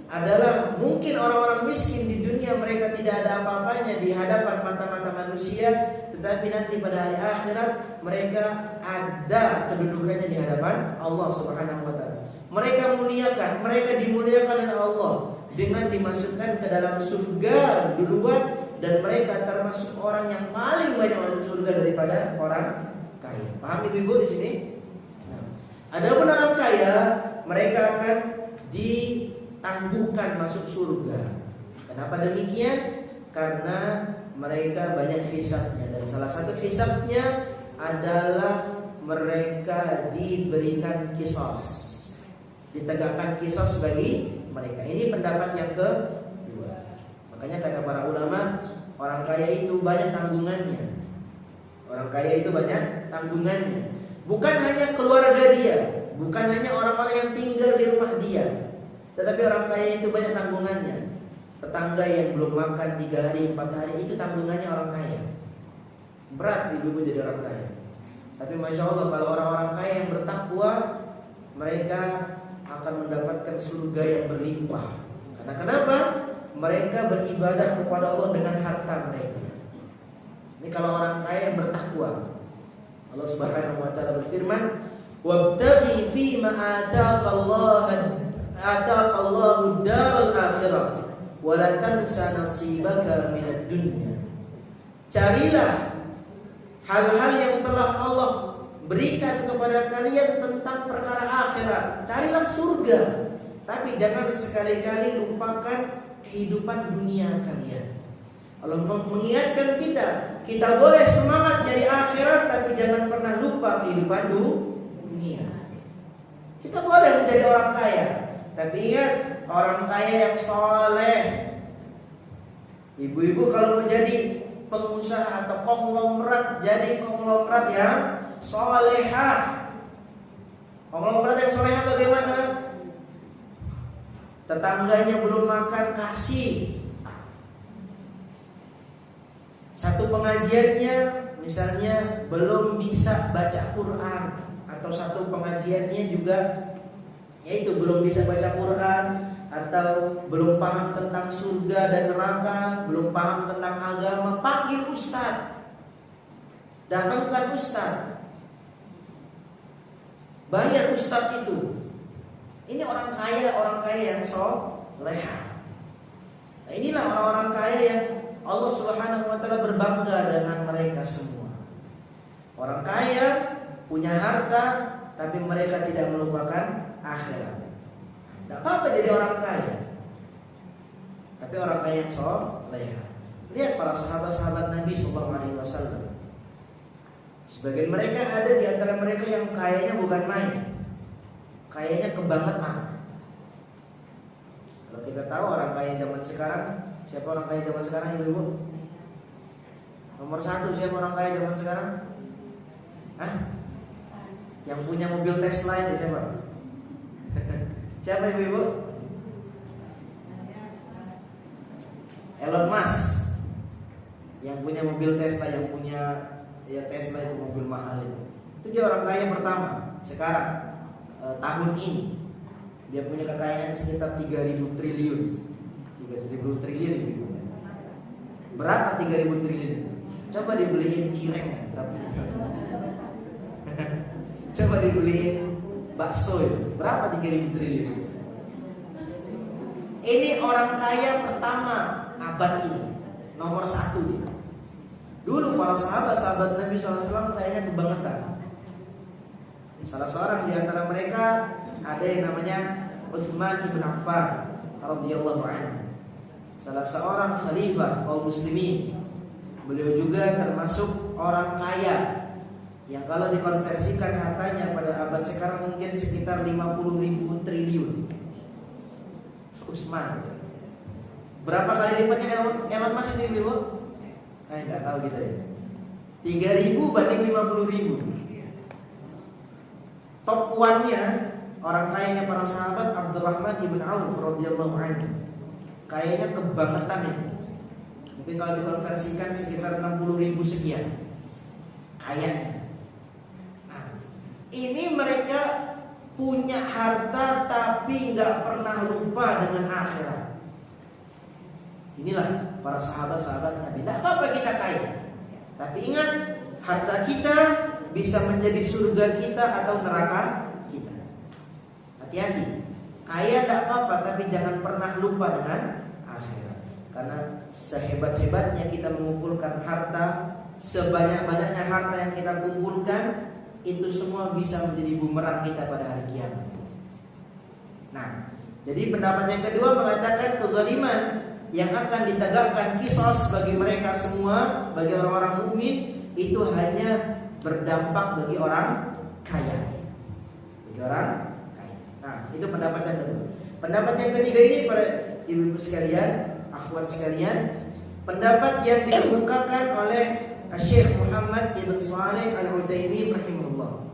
adalah mungkin orang-orang miskin di dunia mereka tidak ada apa-apanya di hadapan mata-mata manusia, tetapi nanti pada hari akhirat mereka ada kedudukannya di hadapan Allah Subhanahu wa taala. Mereka dimuliakan oleh Allah dengan dimasukkan ke dalam surga duluan, dan mereka termasuk orang yang paling banyak masuk surga daripada orang kaya. Paham Ibu di sini? Nah, adapun orang kaya, mereka akan ditangguhkan masuk surga. Kenapa demikian? Karena mereka banyak hisabnya, dan salah satu hisabnya adalah mereka diberikan kisos, ditegakkan kisos bagi mereka. Ini pendapat yang kedua. Makanya kata para ulama, orang kaya itu banyak tanggungannya. Orang kaya itu banyak tanggungannya. Bukan hanya keluarga dia, bukan hanya orang-orang yang tinggal di rumah dia, tetapi orang kaya itu banyak tanggungannya. tetangga yang belum makan 3 hari 4 hari, itu tanggungannya orang kaya. Berat ibu-ibu jadi orang kaya. Tapi Masya Allah, kalau orang-orang kaya yang bertakwa, mereka akan mendapatkan surga yang berlimpah. Karena kenapa? Mereka beribadah kepada Allah dengan harta mereka. Ini kalau orang kaya yang bertakwa. Allah Subhanahu wa taala berfirman, "Wabtaghi fima ataqallahu ad-daral akhirah wa la tansa nasibaka minad dunya." Carilah hal-hal yang telah Allah berikan kepada kalian tentang perkara akhirat. Carilah surga, tapi jangan sekali-kali lupakan kehidupan dunia kalian. Allah mengingatkan kita boleh semangat cari akhirat, tapi jangan pernah lupa kehidupan dunia. Kita boleh menjadi orang kaya, tapi ingat, orang kaya yang soleh. Ibu-ibu kalau menjadi pengusaha atau konglomerat, jadi konglomerat yang solehah. Konglomerat yang solehah bagaimana? Tetangganya belum makan, kasih. Satu pengajiannya misalnya belum bisa baca Quran, atau satu pengajiannya juga yaitu belum bisa baca Quran, atau belum paham tentang surga dan neraka, belum paham tentang agama, panggil ustaz, datangkan ustaz, bayar ustaz itu. Ini orang kaya yang soleha. Nah, inilah orang-orang kaya yang Allah Subhanahu wa taala berbangga dengan mereka semua. Orang kaya punya harta, tapi mereka tidak melupakan akhirat. Tidak apa-apa jadi orang kaya, tapi orang kaya yang soleha. Lihat para sahabat-sahabat Nabi Sallallahu Alaihi Wasallam. Sebagian mereka ada di antara mereka yang kayanya bukan main, kayanya kebangetan. Kalau kita tahu orang kaya zaman sekarang, siapa orang kaya zaman sekarang, ibu-ibu? Nomor 1 siapa orang kaya zaman sekarang? Hah? Yang punya mobil Tesla itu siapa? Siapa ibu-ibu? Elon Musk. Yang punya mobil Tesla, yang punya Tesla itu mobil mahal itu. Itu dia orang kaya pertama sekarang, tahun ini. Dia punya kekayaan sekitar 3.000 triliun. 3.000 triliun ibu. Berapa 3.000 triliun itu? Coba dibeliin cireng berapa? Coba dibeliin bakso itu. Berapa 3.000 triliun? Ini orang kaya pertama abad ini, nomor 1 dia. Dulu para sahabat Nabi SAW kayaknya kebangetan. Salah seorang di antara mereka ada yang namanya Utsman bin Affan radhiyallahu anhu. Salah seorang khalifah kaum muslimin. Beliau juga termasuk orang kaya yang kalau dikonversikan hartanya pada abad sekarang mungkin sekitar 50.000 triliun. Utsman. Berapa kali lipatnya Elon Musk ini, Bu? Enggak tahu kita ya. 3.000 banding 50.000. Top 1-nya orang kayanya para sahabat Abdurrahman ibn Auf radhiyallahu anhu. Kayaknya kebangetan itu. Mungkin kalau dikonversikan sekitar 60.000 sekian. Kayaknya. Nah, ini mereka punya harta tapi nggak pernah lupa dengan akhirat. Inilah para sahabat-sahabat Nabi. Tidak apa-apa kita kaya, tapi ingat, harta kita bisa menjadi surga kita atau neraka kita. Hati-hati. Kaya tidak apa-apa, tapi jangan pernah lupa dengan akhirat. Karena sehebat-hebatnya kita mengumpulkan harta, sebanyak-banyaknya harta yang kita kumpulkan, itu semua bisa menjadi bumerang kita pada hari kiamat. Nah, jadi pendapat yang kedua mengatakan kezaliman yang akan ditegakkan kisos bagi mereka semua, bagi orang-orang mukmin, itu hanya berdampak bagi orang kaya. Bagi orang kaya. Nah, itu pendapat yang kedua. Pendapat yang ketiga ini para ibu-ibu sekalian, akhwat sekalian, pendapat yang dikemukakan oleh Syekh Muhammad ibn Shalih Al-Utsaimin rahimahullah.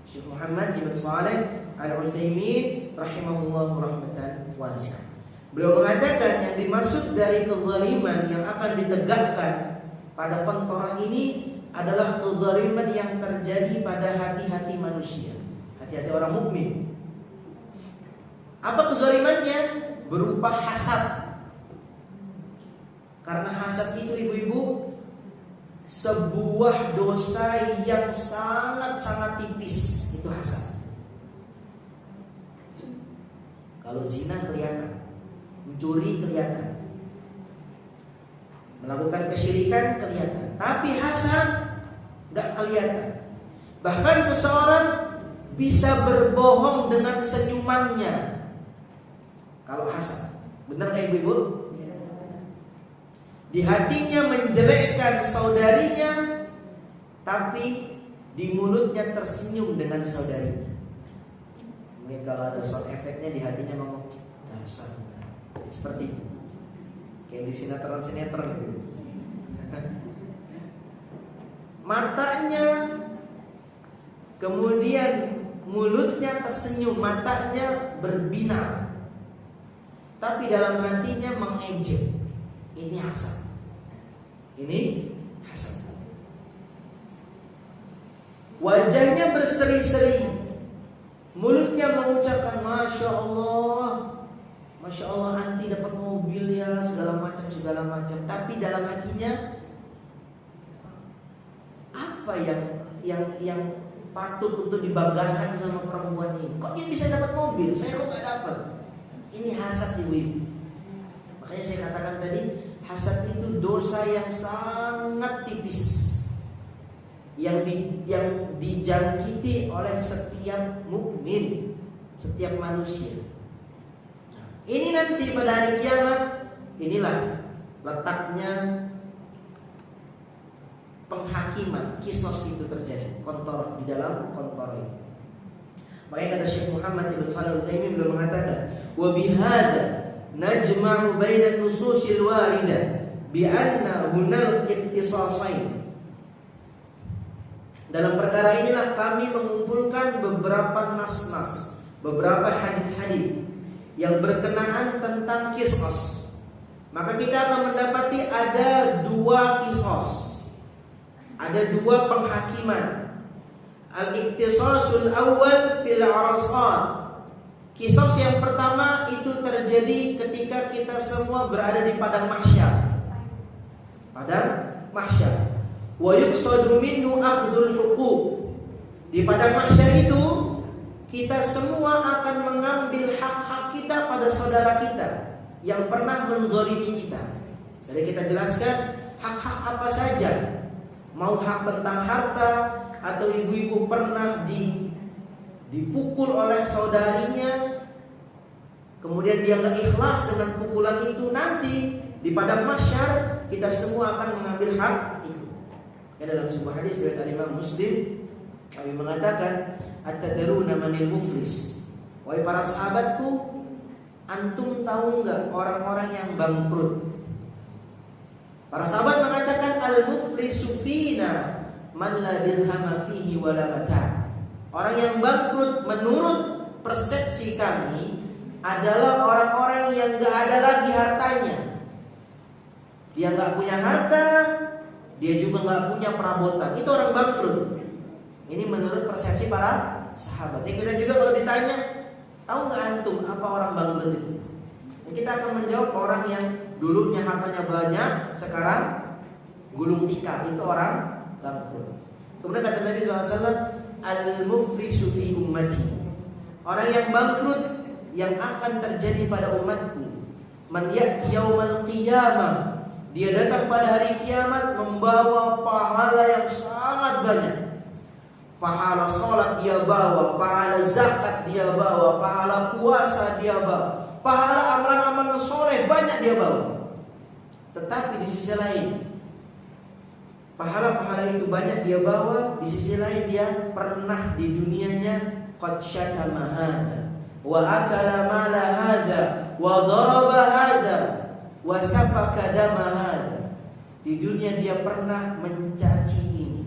Syekh Muhammad ibn Shalih Al-Utsaimin rahimahullah rahmatan wasi'ah. Beliau mengatakan yang dimaksud dari kezaliman yang akan ditegakkan pada kontora ini adalah kezaliman yang terjadi pada hati-hati manusia, hati-hati orang mukmin. Apa kezalimannya? Berupa hasad. Karena hasad itu ibu-ibu sebuah dosa yang sangat-sangat tipis. Itu hasad. Kalau zina kelihatan, mencuri kelihatan, melakukan kesyirikan kelihatan, tapi hasad gak kelihatan. Bahkan seseorang bisa berbohong dengan senyumannya kalau hasad. Benar gak ibu-ibu? Di hatinya menjelekkan saudarinya, tapi di mulutnya tersenyum dengan saudarinya. Mungkin kalau ada sound efeknya di hatinya ngomong dasar. Seperti itu. Kayak di sinetron-sinetron gitu. Matanya, kemudian mulutnya tersenyum, matanya berbinar, tapi dalam hatinya mengejek. Ini hasad. Ini hasad. Wajahnya berseri-seri, mulutnya mengucapkan Masya Allah, Masya Allah anti dapat mobil ya, segala macam. Tapi dalam hatinya apa yang patut untuk dibanggakan sama perempuan ini? Kok dia bisa dapat mobil? Saya kok gak dapat? Ini hasad ibu. Makanya saya katakan tadi, hasad itu dosa yang sangat tipis, yang dijangkiti oleh setiap mukmin, setiap manusia. Nah, ini nanti pada hari kiamat, inilah letaknya penghakiman, kisos itu terjadi, kontor di dalam kontor ini. Makanya kata Syekh Muhammad Ibn Shalih Al-Utsaimin belum mengatakan, wa bihadza najma'u bainan nususil waridah bi anna hunal ittisasain. Dalam perkara inilah kami mengumpulkan beberapa nas-nas, beberapa hadis-hadis yang berkenaan tentang kisos. Maka kita akan mendapati ada dua kisos, ada dua penghakiman. Al-iktisasul awal fil arsad. Kisos yang pertama itu terjadi ketika kita semua berada di padang mahsyar. Padang mahsyar. Wa yuqsadu minhu akhdul huquq. Di padang mahsyar itu kita semua akan mengambil hak-hak kita pada saudara kita yang pernah menzalimi kita. Jadi kita jelaskan hak-hak apa saja. Mau hak tentang harta, atau ibu-ibu pernah dipukul oleh saudarinya, kemudian dia nggak ikhlas dengan pukulan itu, nanti di padang mahsyar kita semua akan mengambil hak itu. Ya, dalam sebuah hadis riwayat Imam Muslim, kami mengatakan, "Atadruna manil muflis?" Wahai para sahabatku, antum tahu nggak orang-orang yang bangkrut? Para sahabat mengatakan, "Al-muflisu fina man la dirhama fihi wala mata'." Orang yang bangkrut menurut persepsi kami adalah orang-orang yang gak ada lagi hartanya. Dia gak punya harta, dia juga gak punya perabotan. Itu orang bangkrut. Ini menurut persepsi para sahabat. Yang kita juga kalau ditanya, tahu gak antum apa orang bangkrut itu? Kita akan menjawab orang yang dulunya hartanya banyak, sekarang gulung tikar. Itu orang bangkrut. Kemudian kata Nabi SAW, al-muflisu fi ummati. Orang yang bangkrut yang akan terjadi pada umatku, man ya'ti yaumal qiyamah, dia datang pada hari kiamat membawa pahala yang sangat banyak. Pahala salat dia bawa, pahala zakat dia bawa, pahala puasa dia bawa, pahala amalan-amalan soleh banyak dia bawa. Tetapi di sisi lain, pahala-pahala itu banyak dia bawa, di sisi lain dia pernah di dunianya qad syatama hadza wa akala mala hadza wa daraba hadza wa safaka dama hadza. Di dunia dia pernah mencaci ini,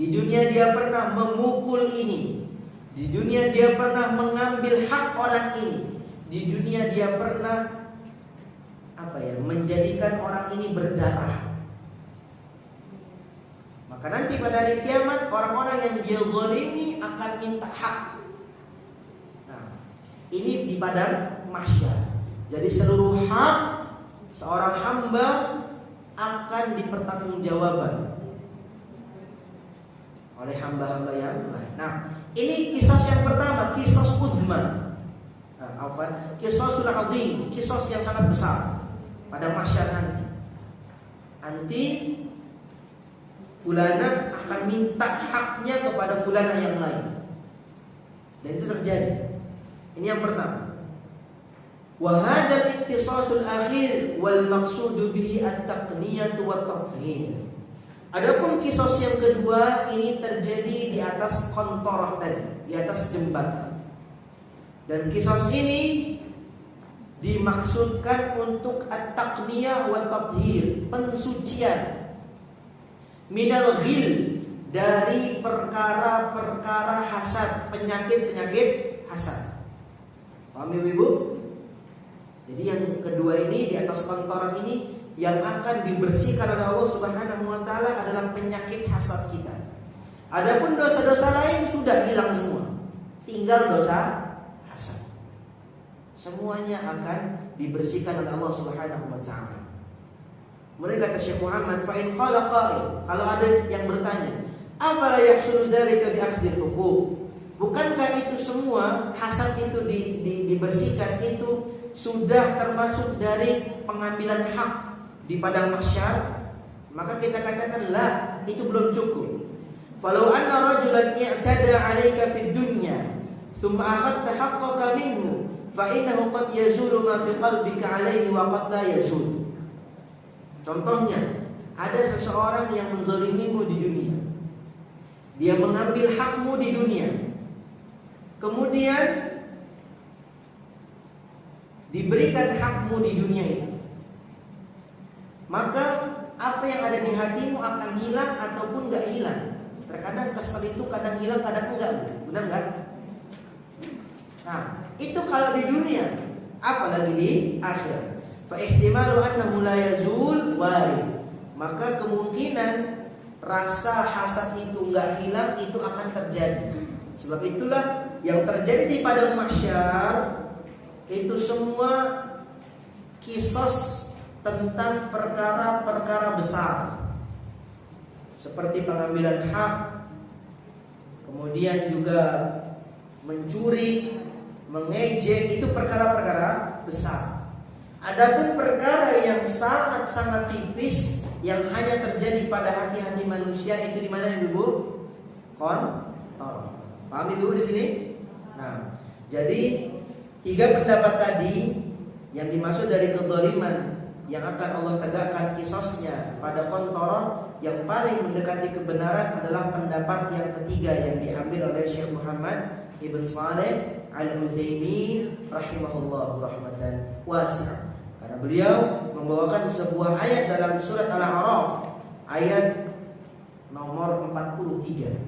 di dunia dia pernah memukul ini, di dunia dia pernah mengambil hak orang ini, di dunia dia pernah menjadikan orang ini berdarah, maka nanti pada hari kiamat orang-orang yang dia zalimi akan minta hak. Nah, ini di padang mahsyar. Jadi seluruh hak seorang hamba akan dipertanggungjawabkan oleh hamba-hamba yang lain. Nah, ini kisos yang pertama, kisos uzma. Kisosul azim, kisos yang sangat besar pada mahsyar nanti. Nanti fulana akan minta haknya kepada fulana yang lain. Dan itu terjadi. Ini yang pertama. Wa hadzal ittisasul akhir wal maqsudu bihi at-taqniyatu wat tathhir. Adapun kisos yang kedua ini terjadi di atas kontorah tadi, di atas jembatan. Dan kisos ini dimaksudkan untuk at-taqniyah wa tathhir, pensucian minal ghil, dari perkara-perkara hasad, penyakit-penyakit hasad. Paham Ibu? Jadi yang kedua ini di atas kontoran ini yang akan dibersihkan oleh Allah Subhanahu wa taala adalah penyakit hasad kita. Adapun dosa-dosa lain sudah hilang semua. Tinggal dosa hasad. Semuanya akan dibersihkan oleh Allah Subhanahu wa taala. Kemudian kata Syekh Muhammad, fa in qala qa'il, kalau ada yang bertanya, afala yahsulu dzalika bi akhdhil huquq? Bukankah itu semua hasad itu dibersihkan itu sudah termasuk dari pengambilan hak di padang mahsyar? Maka kita katakan la, itu belum cukup. Falau anna rajulan i'tada 'alaika fid dunya thumma akhadta haqqaka minhu fa innahu qad yazulu ma fi qalbika 'alaihi wa qad la yazul. Contohnya, ada seseorang yang menzalimimu di dunia. Dia mengambil hakmu di dunia. Kemudian diberikan hakmu di dunia itu. Maka apa yang ada di hatimu akan hilang ataupun enggak hilang. Terkadang kesel itu kadang hilang, kadang enggak. Benar enggak? Nah, itu kalau di dunia, apalagi di akhir. Fa ihtimalu annahu la yazul warid. Maka kemungkinan rasa hasad itu enggak hilang itu akan terjadi. Sebab itulah yang terjadi di padang mahsyar itu semua kisos tentang perkara-perkara besar, seperti pengambilan hak, kemudian juga mencuri, mengejek, itu perkara-perkara besar. Adapun perkara yang sangat-sangat tipis yang hanya terjadi pada hati-hati manusia itu di mana Ibu? Kontor. Pahami dulu di sini? Nah, jadi 3 pendapat tadi yang dimaksud dari kezaliman yang akan Allah tegakkan kisosnya pada kontor, yang paling mendekati kebenaran adalah pendapat yang ketiga yang diambil oleh Syekh Muhammad Ibn Shalih Al-Utsaimin rahimahullah rahmatan wasi'ah. Karena beliau membawakan sebuah ayat dalam surat Al-A'raf ayat nomor 43.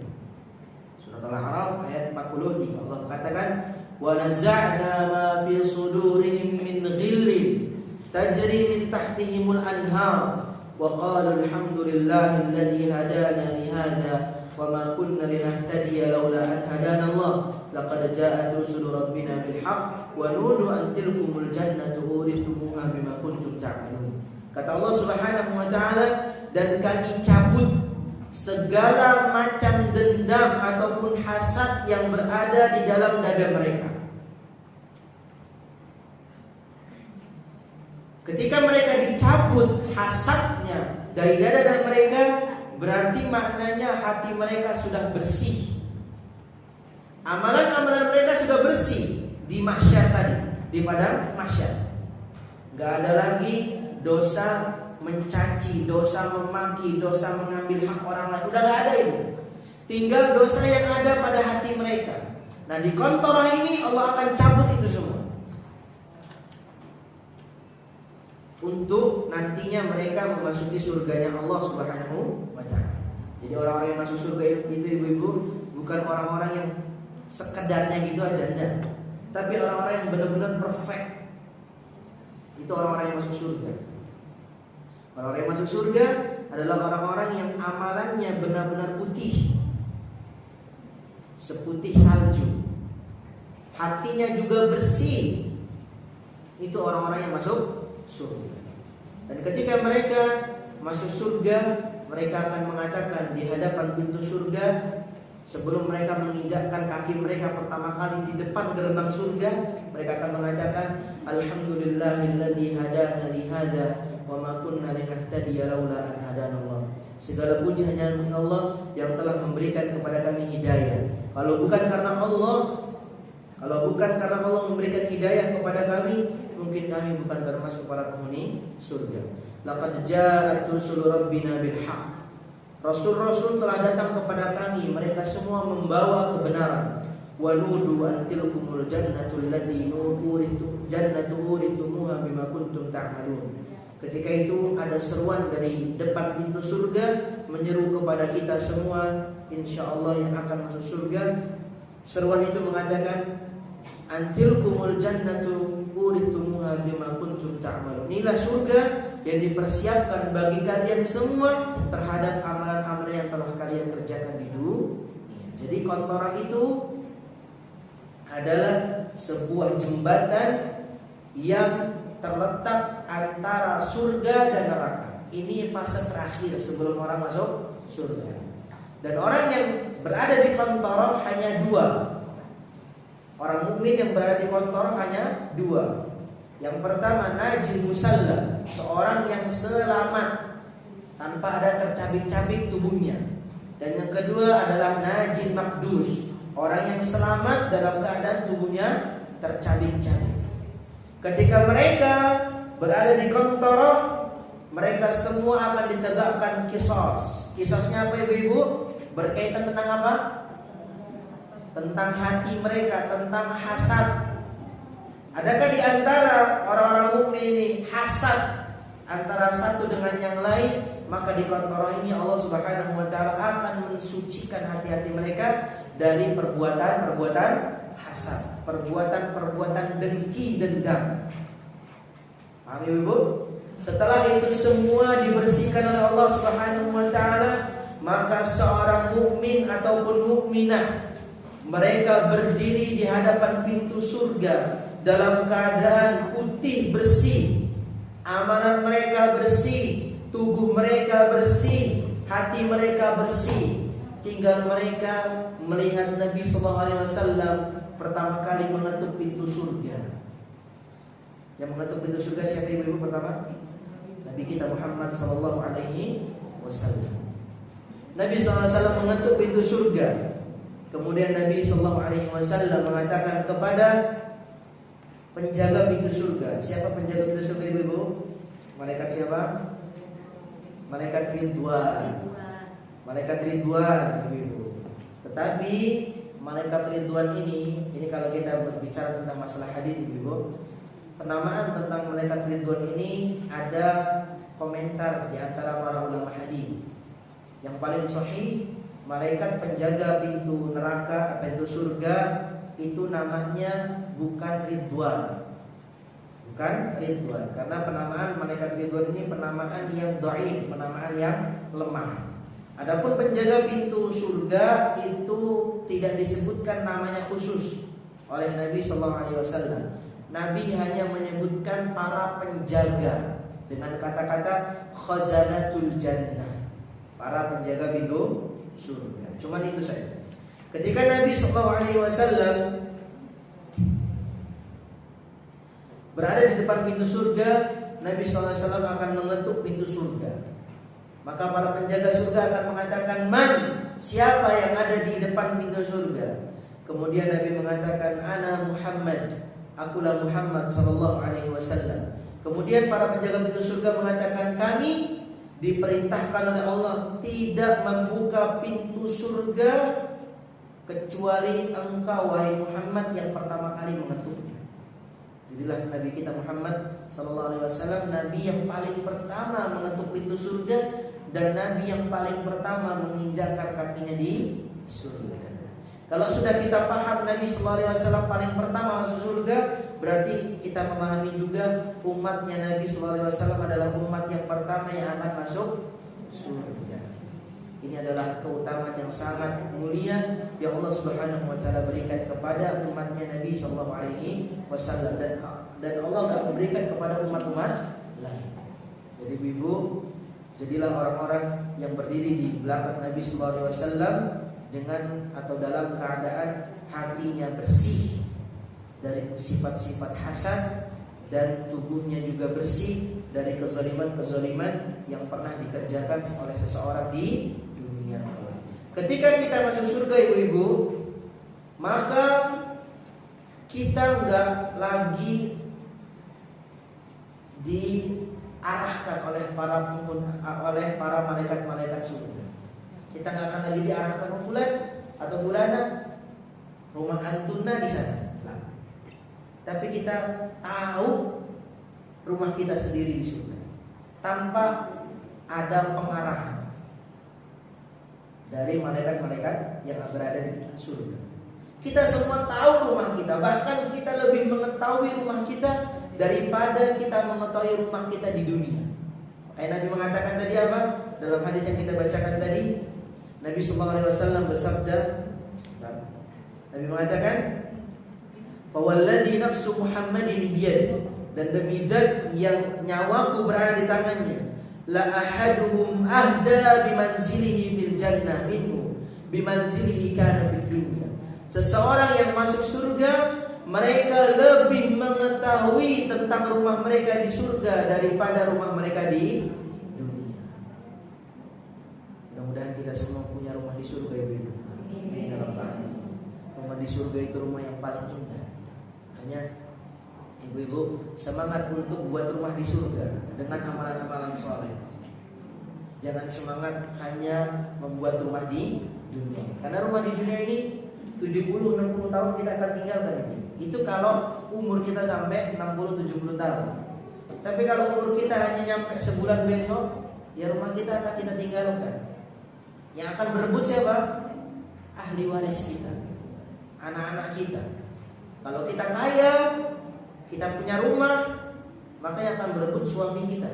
Surat Al-A'raf ayat 43. Allah katakan, "Wa naza'na ma fi sudurihim min ghillin tajri min tahtihimul anhar wa qalu alhamdulillahi alladhi hadana li hadha wa ma kunna linahtadiya laula an hadana Allah laqad ja'at rusulu rabbina bil haqq wa nudu an tilkumul jannatu urithumuha bima kuntum ta'malun." Kata Allah Subhanahu wa taala, dan kami cabut segala macam dendam ataupun hasad yang berada di dalam dada mereka. Ketika mereka dicabut hasadnya dari dada mereka, berarti maknanya hati mereka sudah bersih. Amalan-amalan mereka sudah bersih di mahsyar tadi, di padang mahsyar. Gak ada lagi dosa mencaci, dosa memaki, dosa mengambil hak orang lain. Udah gak ada itu. Tinggal dosa yang ada pada hati mereka. Nah, di kontorah ini Allah akan cabut itu semua, untuk nantinya mereka memasuki surganya Allah Subhanahu wa ta'ala. Jadi orang-orang yang masuk surga itu ibu-ibu bukan orang-orang yang sekedarnya gitu aja, enggak. tapi orang-orang yang benar-benar perfect. Itu orang-orang yang masuk surga. Orang-orang yang masuk surga adalah orang-orang yang amalannya benar-benar putih, seputih salju. Hatinya juga bersih. Itu orang-orang yang masuk surga. Dan ketika mereka masuk surga, mereka akan mengatakan di hadapan pintu surga, sebelum mereka menginjakkan kaki mereka pertama kali di depan gerbang surga, mereka akan mengatakan, Alhamdulillahilladzi hadana li hada wa ma kunna linahtadiya laula an hadanallah. Segala puji hanya milik Allah yang telah memberikan kepada kami hidayah. Kalau bukan karena Allah memberikan hidayah kepada kami, mungkin kami bukan termasuk para penghuni surga. Laqad ja'at rusul rabbina bil haqq. Rasul-rasul telah datang kepada kami, mereka semua membawa kebenaran. Wa nudu an tilkumul jannatul lati jannatu uritumuha bima kuntum ta'malun. Ketika itu ada seruan dari depan pintu surga menyeru kepada kita semua, insyaallah yang akan masuk surga. Seruan itu mengatakan, antilkumul jannatu uritumuha bima kuntum ta'malun. Inilah surga yang dipersiapkan bagi kalian semua terhadap amalan-amalan yang telah kalian kerjakan di dunia. Jadi Qantarah itu adalah sebuah jembatan yang terletak antara surga dan neraka. Ini fase terakhir sebelum orang masuk surga. Dan orang yang berada di Qantarah hanya dua. Orang mukmin yang berada di Qantarah hanya dua. Yang pertama najin musalla, seorang yang selamat tanpa ada tercabik-cabik tubuhnya. Dan yang kedua adalah najin makdus, orang yang selamat dalam keadaan tubuhnya tercabik-cabik. Ketika mereka berada di Qantarah, mereka semua akan ditegakkan qisas. Qisasnya apa ibu-ibu? Berkaitan tentang apa? Tentang hati mereka, tentang hasad. Adakah di antara orang-orang mukmin ini hasad antara satu dengan yang lain? Maka di Qantarah ini Allah Subhanahu wa taala akan mensucikan hati-hati mereka dari perbuatan-perbuatan hasad, perbuatan-perbuatan dengki, dendam. Paham Ibu? Setelah itu semua dibersihkan oleh Allah Subhanahu wa taala, maka seorang mukmin ataupun mukminah mereka berdiri di hadapan pintu surga dalam keadaan putih bersih, amalan mereka bersih, tubuh mereka bersih, hati mereka bersih. Tinggal mereka melihat Nabi SAW pertama kali mengetuk pintu surga. Yang mengetuk pintu surga siapa ibu pertama? Nabi kita Muhammad SAW. Nabi SAW mengetuk pintu surga. Kemudian Nabi SAW mengatakan kepada penjaga pintu surga. Siapa penjaga pintu surga ibu? Malaikat siapa? Malaikat Ridwan. Malaikat Ridwan ibu. Tetapi malaikat Ridwan ini kalau kita berbicara tentang masalah hadis ibu, penamaan tentang malaikat Ridwan ini ada komentar di antara para ulama hadis. Yang paling sahih, malaikat penjaga pintu neraka, pintu surga itu namanya bukan Ridwan. Bukan Ridwan, karena penamaan malaikat Ridwan ini penamaan yang dhaif, penamaan yang lemah. Adapun penjaga pintu surga itu tidak disebutkan namanya khusus oleh Nabi SAW. Nabi hanya menyebutkan para penjaga dengan kata-kata khazanatul jannah, para penjaga pintu surga. Cuman itu saja. Ketika Nabi SAW berada di depan pintu surga, Nabi SAW akan mengetuk pintu surga. Maka para penjaga surga akan mengatakan, "Man, siapa yang ada di depan pintu surga?" Kemudian Nabi mengatakan, "Ana Muhammad, akulah Muhammad sallallahu alaihi wasallam." Kemudian para penjaga pintu surga mengatakan, "Kami diperintahkan oleh Allah tidak membuka pintu surga kecuali engkau wahai Muhammad yang pertama kali mengetuknya." Jadilah Nabi kita Muhammad sallallahu alaihi wasallam nabi yang paling pertama mengetuk pintu surga dan nabi yang paling pertama menginjakkan kakinya di surga. Kalau sudah kita paham Nabi sallallahu alaihi wasallam paling pertama masuk surga, berarti kita memahami juga umatnya Nabi sallallahu alaihi wasallam adalah umat yang pertama yang akan masuk surga. Ini adalah keutamaan yang sangat mulia yang Allah Subhanahu wa taala berikan kepada umatnya Nabi sallallahu alaihi wasallam, dan Allah enggak memberikan kepada umat-umat lain. Jadi ibu, jadilah orang-orang yang berdiri di belakang Nabi sallallahu alaihi wasallam dengan atau dalam keadaan hatinya bersih dari sifat-sifat hasad dan tubuhnya juga bersih dari kezaliman-kezaliman yang pernah dikerjakan oleh seseorang di dunia. Ketika kita masuk surga ibu-ibu, maka kita enggak lagi diarahkan oleh para malaikat-malaikat surga. Kita nggak akan lagi diarahkan fulan atau fulana, rumah antuna di sana. Nah, tapi kita tahu rumah kita sendiri di surga tanpa ada pengarahan dari malaikat-malaikat yang berada di surga. Kita semua tahu rumah kita, bahkan kita lebih mengetahui rumah kita daripada kita mengetahui rumah kita di dunia. Makanya Nabi mengatakan tadi apa? Dalam hadis yang kita bacakan tadi, Nabi sallallahu alaihi wasallam bersabda, Nabi mengatakan, "Fawalladzi nafsu Muhammadin biyadihi," dan demi zat yang nyawaku berada di tangannya, "la ahaduhum ahda bimanzilihi fil jannah minhu bimanzilihi kana fid dunya." Seseorang yang masuk surga, mereka lebih mengetahui tentang rumah mereka di surga daripada rumah mereka di dunia. Mudah-mudahan kita semua punya rumah di surga, ibu-ibu. Rumah di surga itu rumah yang paling indah. Makanya ibu-ibu semangat untuk buat rumah di surga dengan amalan-amalan soleh. Jangan semangat hanya membuat rumah di dunia. Karena rumah di dunia ini 70-60 tahun kita akan tinggalkan ini. Itu kalau umur kita sampai 60-70 tahun. Tapi kalau umur kita hanya nyampe sebulan besok, ya rumah kita akan kita tinggalkan. Yang akan berebut siapa? Ahli waris kita, anak-anak kita. Kalau kita kaya, kita punya rumah, maka yang akan berebut suami kita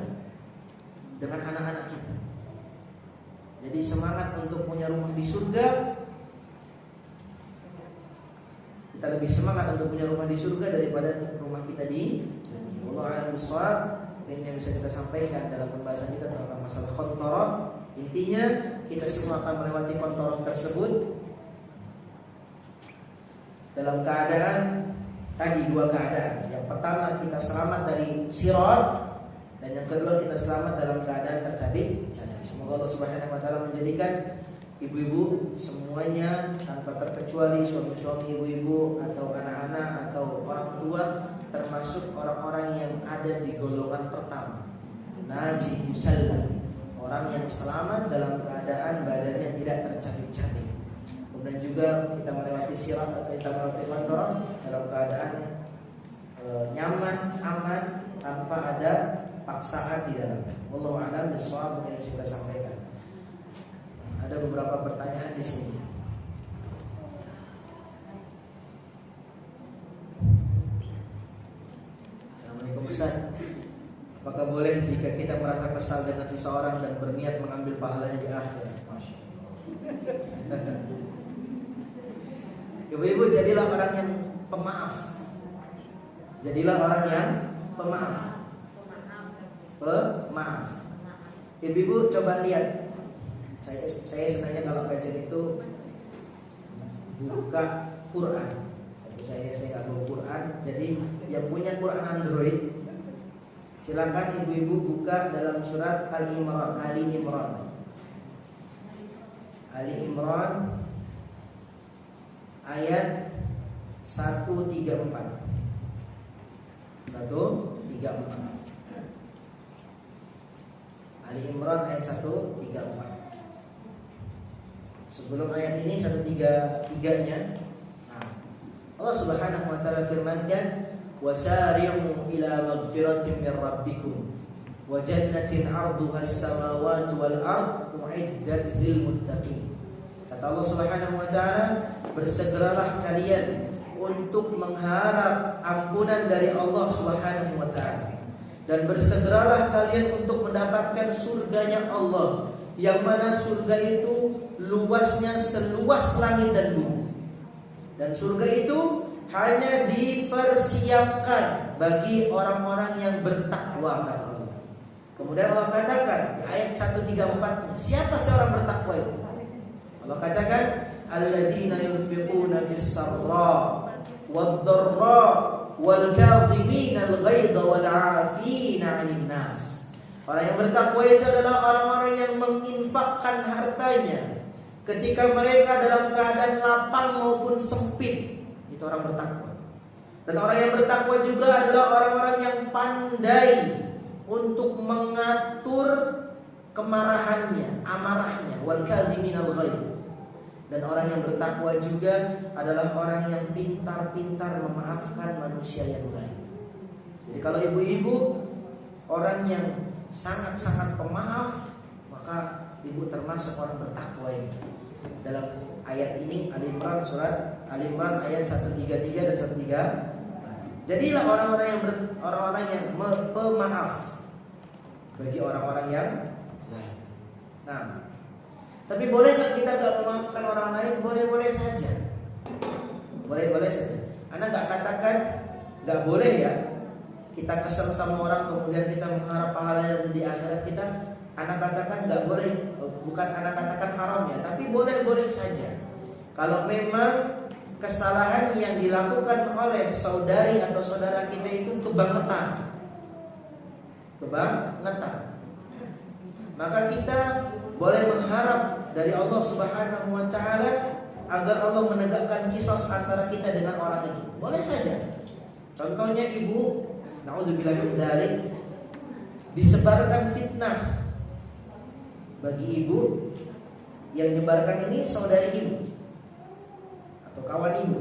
dengan anak-anak kita. Jadi semangat untuk punya rumah di surga. Kita lebih semangat untuk punya rumah di surga daripada rumah kita di dunia. Allah a'lam bishawab. Ini yang bisa kita sampaikan dalam pembahasan kita tentang masalah qantarah. Intinya kita semua akan melewati qantarah tersebut dalam keadaan tadi dua keadaan. Yang pertama kita selamat dari sirat, dan yang kedua kita selamat dalam keadaan tercabik. Semoga Allah Subhanahu wa taala menjadikan ibu-ibu semuanya tanpa terkecuali, suami-suami ibu-ibu atau anak-anak atau orang tua, termasuk orang-orang yang ada di golongan pertama, Naji Musallam, orang yang selamat dalam keadaan badannya tidak tercabik-cabik. Kemudian juga kita melewati sirat atau kita melewati qantarah dalam keadaan nyaman, aman, tanpa ada paksaan di dalamnya. Wallahu a'lam bishawab. Yang kita sampaikan. Ada beberapa pertanyaan di sini. Assalamualaikum Ustaz. Apakah boleh jika kita merasa kesal dengan seseorang dan berniat mengambil pahalanya di akhirat? Masya Allah. Ibu-ibu, jadilah orang yang pemaaf. Jadilah orang yang pemaaf. Pemaaf. Ibu-ibu coba lihat. Saya sebenarnya kalau kajian itu buka Quran. Tapi saya nggak bawa Quran. Jadi yang punya Quran Android, silakan ibu-ibu buka dalam surat Ali Imran ayat 134. Ali Imran ayat 134. Sebelum ayat ini 133-nya, Allah Subhanahu wa taala firmankan, "Wasari'u ila maghfiratin min rabbikum wa jannatin 'arduha as-samawati wal ardh u'iddat lil muttaqin." Kata Allah Subhanahu wa taala, bersegeralah kalian untuk mengharap ampunan dari Allah Subhanahu wa taala, dan bersegeralah kalian untuk mendapatkan surganya Allah, yang mana surga itu luasnya seluas langit dan bumi. Dan surga itu hanya dipersiapkan bagi orang-orang yang bertakwa, kata Allah. Kemudian Allah katakan di ayat 134-nya, siapa seorang bertakwa itu? Allah katakan, alladzina yunfiquna fis sarra wad-dharra wal kadhimina al-ghaidha wal 'afina 'anil nas. Orang yang bertakwa itu adalah orang-orang yang menginfakkan hartanya ketika mereka dalam keadaan lapang maupun sempit. Itu orang bertakwa. Dan orang yang bertakwa juga adalah orang-orang yang pandai untuk mengatur kemarahannya, amarahnya, wal kadhiminal ghaidh. Dan orang yang bertakwa juga adalah orang yang pintar-pintar memaafkan manusia yang lain. Jadi kalau ibu-ibu orang yang sangat-sangat pemaaf, maka ibu termasuk orang bertakwa ini. Dalam ayat ini surat Ali Imran ayat 133 dan 134. Jadilah orang-orang yang pemaaf bagi orang-orang yang lain. Nah, tapi boleh nggak kita nggak memaafkan orang lain? Boleh-boleh saja. Boleh-boleh saja. Anda nggak katakan nggak boleh ya. Kita kesel sama orang kemudian kita mengharap pahala yang di akhirat kita. Anda katakan nggak boleh. Bukan Anda katakan haram ya. Tapi boleh-boleh saja. Kalau memang kesalahan yang dilakukan oleh saudari atau saudara kita itu kebangetan, maka kita boleh mengharap dari Allah Subhanahu wa taala agar Allah menegakkan qisas antara kita dengan orang itu. Boleh saja. Contohnya ibu, naudzubillah min dzalik, disebarkan fitnah bagi ibu, yang menyebarkan ini saudari ibu atau kawan ibu.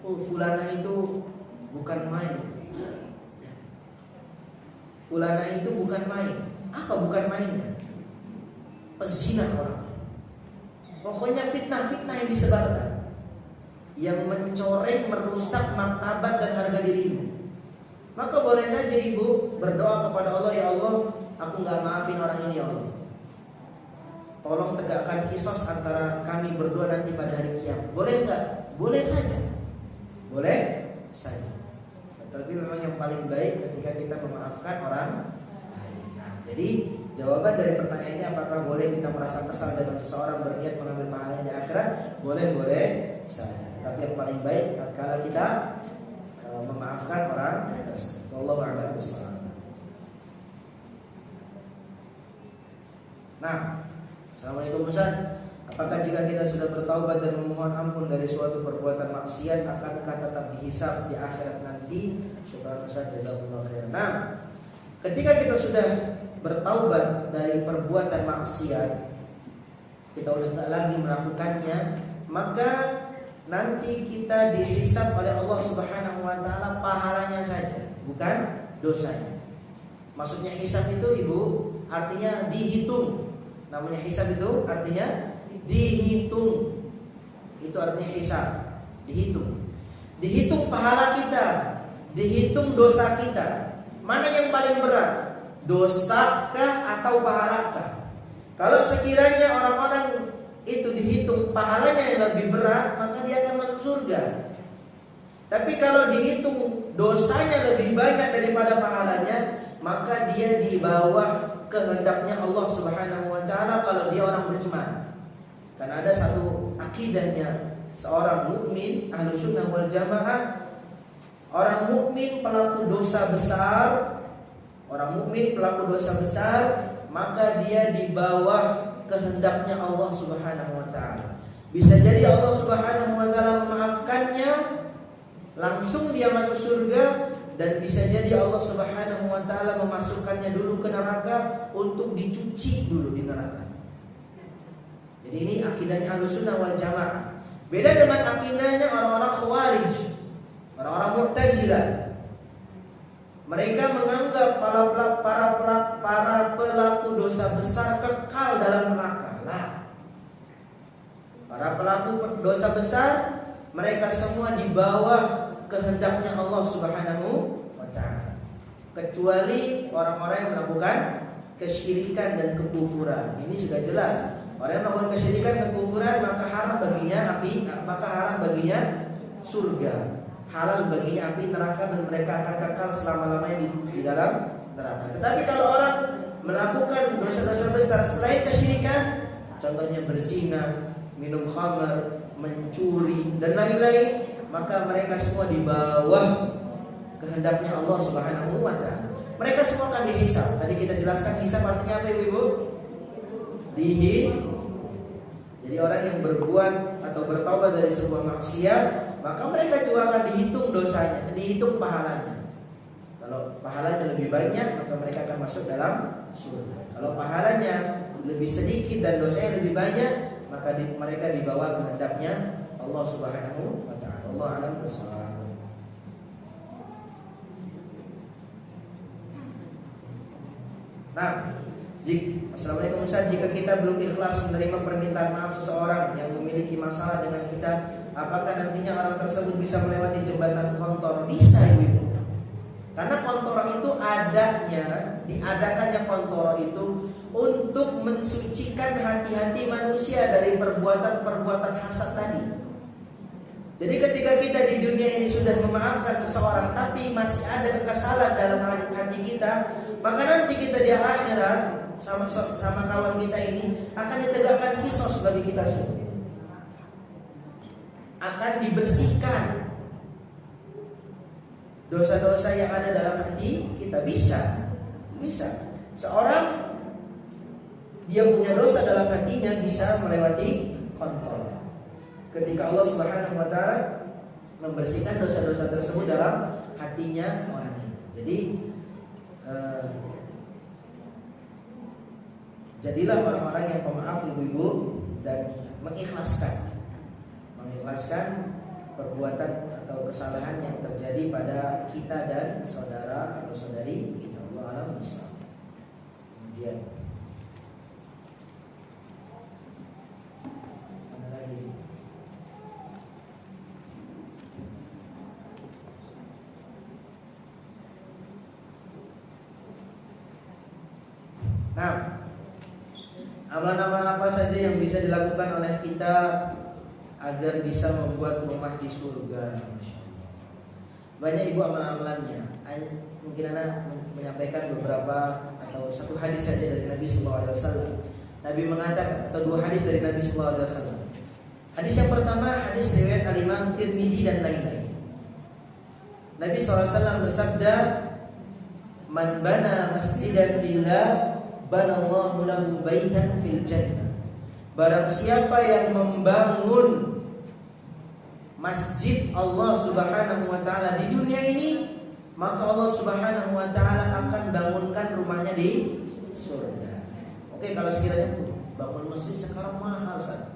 Oh, fulana itu bukan main. Fulana itu bukan main. Apa bukan mainnya? Pezina orang. Pokoknya fitnah-fitnah yang disebarkan, yang mencoreng, merusak martabat dan harga dirimu. Maka boleh saja ibu berdoa kepada Allah, ya Allah, aku nggak maafin orang ini ya Allah. Tolong tegakkan qisas antara kami berdua nanti pada hari kiamat. Boleh nggak? Boleh saja. Boleh saja. Tetapi memang yang paling baik ketika kita memaafkan orang lain. Nah, jadi jawaban dari pertanyaan ini, apakah boleh kita merasa kesal dengan seseorang berniat mengambil pahalanya di akhirat? Boleh saja. Tapi yang paling baik tatkala kita memaafkan orang tersebut. Wallahu a'lam bishawab. Nah, assalamualaikum Ustaz. Apakah jika kita sudah bertaubat dan memohon ampun dari suatu perbuatan maksiat, akankah tetap dihisab di akhirat nanti? Syukran Ustaz, jazakumullah khair. Nah, ketika kita sudah bertaubat dari perbuatan maksiat, kita udah tak lagi melakukannya, maka nanti kita dihisab oleh Allah Subhanahu wa taala pahalanya saja, bukan dosanya. Maksudnya hisab itu Ibu artinya dihitung. Namanya hisab itu artinya dihitung. Itu artinya hisab, dihitung. Dihitung pahala kita, dihitung dosa kita. Mana yang paling berat? Dosakah atau pahalakah? Kalau sekiranya orang-orang itu dihitung pahalanya yang lebih berat, maka dia akan masuk surga. Tapi kalau dihitung dosanya lebih banyak daripada pahalanya, maka dia di bawah kehendaknya Allah Subhanahu wa taala kalau dia orang beriman. Karena ada satu akidahnya seorang mukmin Ahlussunnah wal Jamaah, orang mukmin pelaku dosa besar, orang mukmin pelaku dosa besar, maka dia di bawah kehendaknya Allah Subhanahu wa taala. Bisa jadi Allah Subhanahu wa taala memaafkannya, langsung dia masuk surga, dan bisa jadi Allah Subhanahu wa taala memasukkannya dulu ke neraka untuk dicuci dulu di neraka. Jadi ini akidahnya Ahlussunnah wal Jamaah. Beda dengan akidahnya orang-orang Khawarij, orang-orang Mu'tazilah. Mereka menganggap para pelaku dosa besar kekal dalam neraka. Nah, Para pelaku dosa besar, mereka semua di bawah kehendaknya Allah Subhanahu wa ta'ala. Kecuali orang-orang yang melakukan kesyirikan dan kekufuran. Ini sudah jelas. Orang yang melakukan kesyirikan dan kekufuran, maka haram baginya api, maka haram baginya surga. Halal baginya api neraka, dan mereka akan kekal selama-lamanya di dalam neraka. Tetapi kalau orang melakukan dosa-dosa besar selain kesyirikan, contohnya berzina, minum khamar, mencuri dan lain-lain, maka mereka semua di bawah kehendaknya Allah Subhanahu wa ta'ala. Mereka semua akan dihisab. Tadi kita jelaskan hisab artinya apa, Ibu? Jadi orang yang berbuat atau bertaubat dari sebuah maksiat, maka mereka juga akan dihitung dosanya, dihitung pahalanya. Kalau pahalanya lebih banyak, maka mereka akan masuk dalam surga. Kalau pahalanya lebih sedikit dan dosanya lebih banyak, maka mereka dibawa kehendaknya Allah Subhanahu wa ta'ala. Allah a'lam bishawab. Nah, Assalamualaikum Ustaz, jika kita belum ikhlas menerima permintaan maaf seseorang yang memiliki masalah dengan kita, apakah nantinya orang tersebut bisa melewati jembatan kontor? Bisa, Ibu. Karena kontor itu diadakannya kontor itu untuk mensucikan hati-hati manusia dari perbuatan-perbuatan hasad tadi. Jadi ketika kita di dunia ini sudah memaafkan seseorang, tapi masih ada kekesalan dalam hati kita, maka nanti kita di akhirat sama kawan kita ini akan ditegakkan kisos bagi kita semua. Akan dibersihkan dosa-dosa yang ada dalam hati kita. Bisa. Seorang dia punya dosa dalam hatinya bisa melewati kontrol. Ketika Allah Subhanahu wa ta'ala membersihkan dosa-dosa tersebut dalam hatinya orang itu. Jadi jadilah orang-orang yang pemaaf, ibu-ibu, dan mengikhlaskan perbuatan atau kesalahan yang terjadi pada kita dan saudara atau saudari kita. Allah a'lam bishawab. Kemudian mana lagi? Nah, amalan-amalan apa saja yang bisa dilakukan oleh kita agar bisa membuat rumah di surga? Masya Allah. Banyak, Ibu, amalan-amalannya. Mungkin Anda menyampaikan beberapa atau satu hadis saja dari Nabi SAW. Nabi mengatakan, atau dua hadis dari Nabi SAW. Hadis yang pertama, hadis riwayat Al-Imam Tirmidzi dan lain-lain. Nabi SAW bersabda, "Man bana masjidan lillah, banallahu lahu baitan fil jannah." Barang siapa yang membangun masjid Allah Subhanahu wa ta'ala di dunia ini, maka Allah Subhanahu wa ta'ala akan bangunkan rumahnya di surga. Oke, kalau sekiranya bangun masjid sekarang mahal, Ustaz.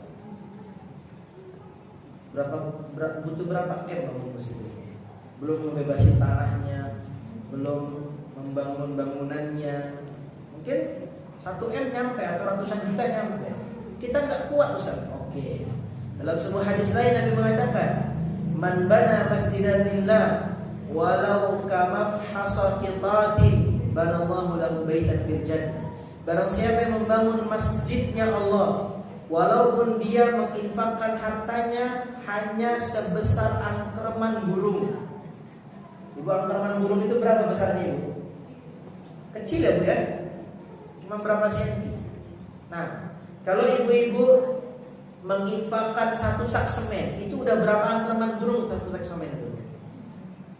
Butuh berapa M bangun masjid? Belum membebasin tanahnya, belum membangun bangunannya. Mungkin 1 M nyampe atau ratusan juta nyampe. Kita nggak kuat, Ustaz. Oke. Dalam sebuah hadis lain Nabi mengatakan, "Man bana masjidan lillah walau kamafhasa qitatin, banallahu lahu baitan fil jannah." Barang siapa yang membangun masjidnya Allah, walaupun dia menginfakkan hartanya hanya sebesar angkerman burung. Ibu, angkerman burung itu berapa besarnya, Ibu? Kecil ya, Bu ya? Cuma berapa senti. Nah, kalau ibu-ibu menginfakkan 1 sak semen, itu udah berapa angkerman burung 1 sak semen itu?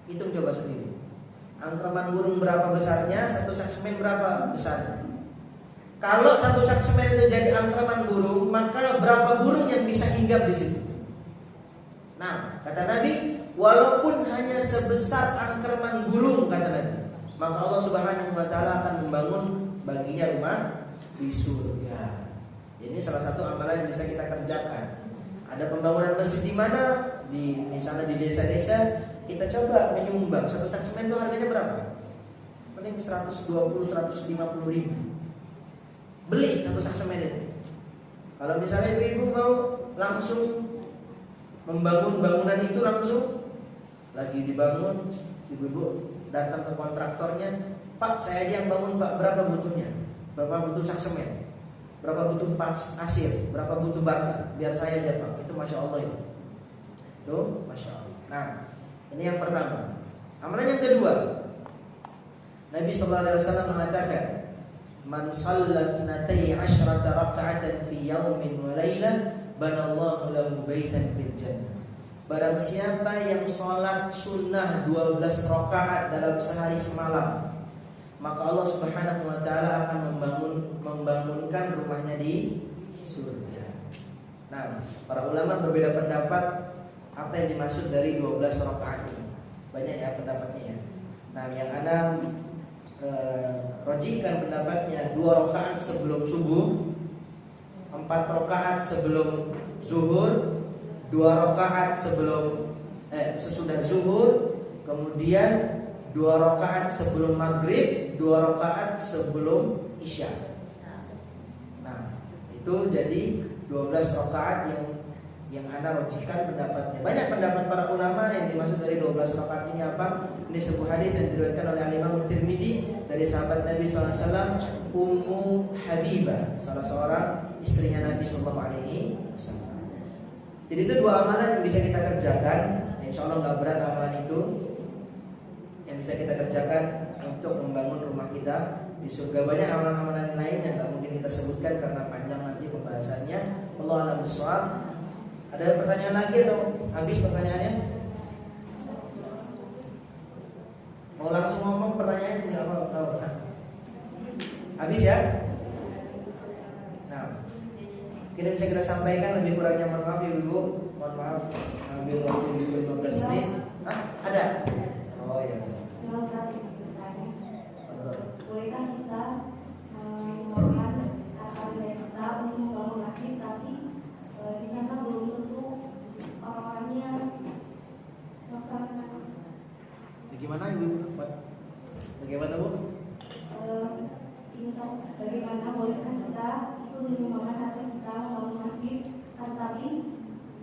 Hitung coba sendiri. Angkerman burung berapa besarnya, 1 sak semen berapa besarnya? Kalau 1 sak semen itu jadi angkerman burung, maka berapa burung yang bisa hinggap di situ? Nah, kata Nabi, walaupun hanya sebesar angkerman burung, kata Nabi, maka Allah Subhanahu wa ta'ala akan membangun baginya rumah di surga. Ini salah satu amalan yang bisa kita kerjakan. Ada pembangunan masjid di mana? Misalnya di desa-desa, kita coba menyumbang 1 sak semen itu harganya berapa? Paling 120-150 ribu. Beli 1 sak semen itu. Kalau misalnya ibu-ibu mau langsung membangun bangunan itu langsung lagi dibangun, ibu-ibu datang ke kontraktornya, Pak saya aja yang bangun Pak, berapa butuhnya? Berapa butuh sak semen? Berapa butuh pasir? Berapa butuh bata? Biar saya aja Pak. Itu Masya Allah itu. Tuh Masya Allah. Nah ini yang pertama. Amalan yang kedua, Nabi SAW mengatakan, Man sallat natai asyrata raka'atan fi yawmin wa laylah, banallahu lahu baitan fil jannah. Barang siapa yang sholat sunnah 12 rakaat dalam sehari semalam, maka Allah Subhanahu wa ta'ala akan membangunkan rumahnya di surga. Nah, para ulama berbeda pendapat apa yang dimaksud dari 12 rakaat ini. Banyak ya pendapatnya ya. Nah, yang ana rojikan pendapatnya 2 rakaat sebelum subuh, 4 rakaat sebelum zuhur, 2 rakaat sesudah zuhur, kemudian 2 rakaat sebelum maghrib, 2 rakaat sebelum isya. Nah, itu jadi 12 rakaat yang ana rojikan pendapatnya. Banyak pendapat para ulama yang dimaksud dari 12 rakaat ini apa? Ini sebuah hadis yang diriwayatkan oleh Imam Tirmidzi dari sahabat Nabi SAW, Ummu Habibah, salah seorang istrinya Nabi SAW. Jadi itu 2 amalan yang bisa kita kerjakan. Insya Allah nggak berat amalan itu, yang bisa kita kerjakan untuk membangun rumah kita di surga. Banyak amalan-amalan lain yang nggak mungkin kita sebutkan karena panjang nanti pembahasannya. Allah a'lam bishawab. Ada pertanyaan lagi atau habis pertanyaannya? Mau langsung ngomong pertanyaannya nggak apa-apa. Habis ya? Nah, kita bisa kita sampaikan, lebih kurangnya mohon maaf ibu, mohon maaf ambil waktu ibu 15 menit. Ada? Oh ya. Bolehkah kita membangun akal kita untuk membangun masjid, tapi di sana belum tentu orang-orangnya melaksanakan. Bagaimana ibu? Bagaimana bu? Bagaimana bolehkah kita itu menyumbangkan harta kita membangun masjid, tapi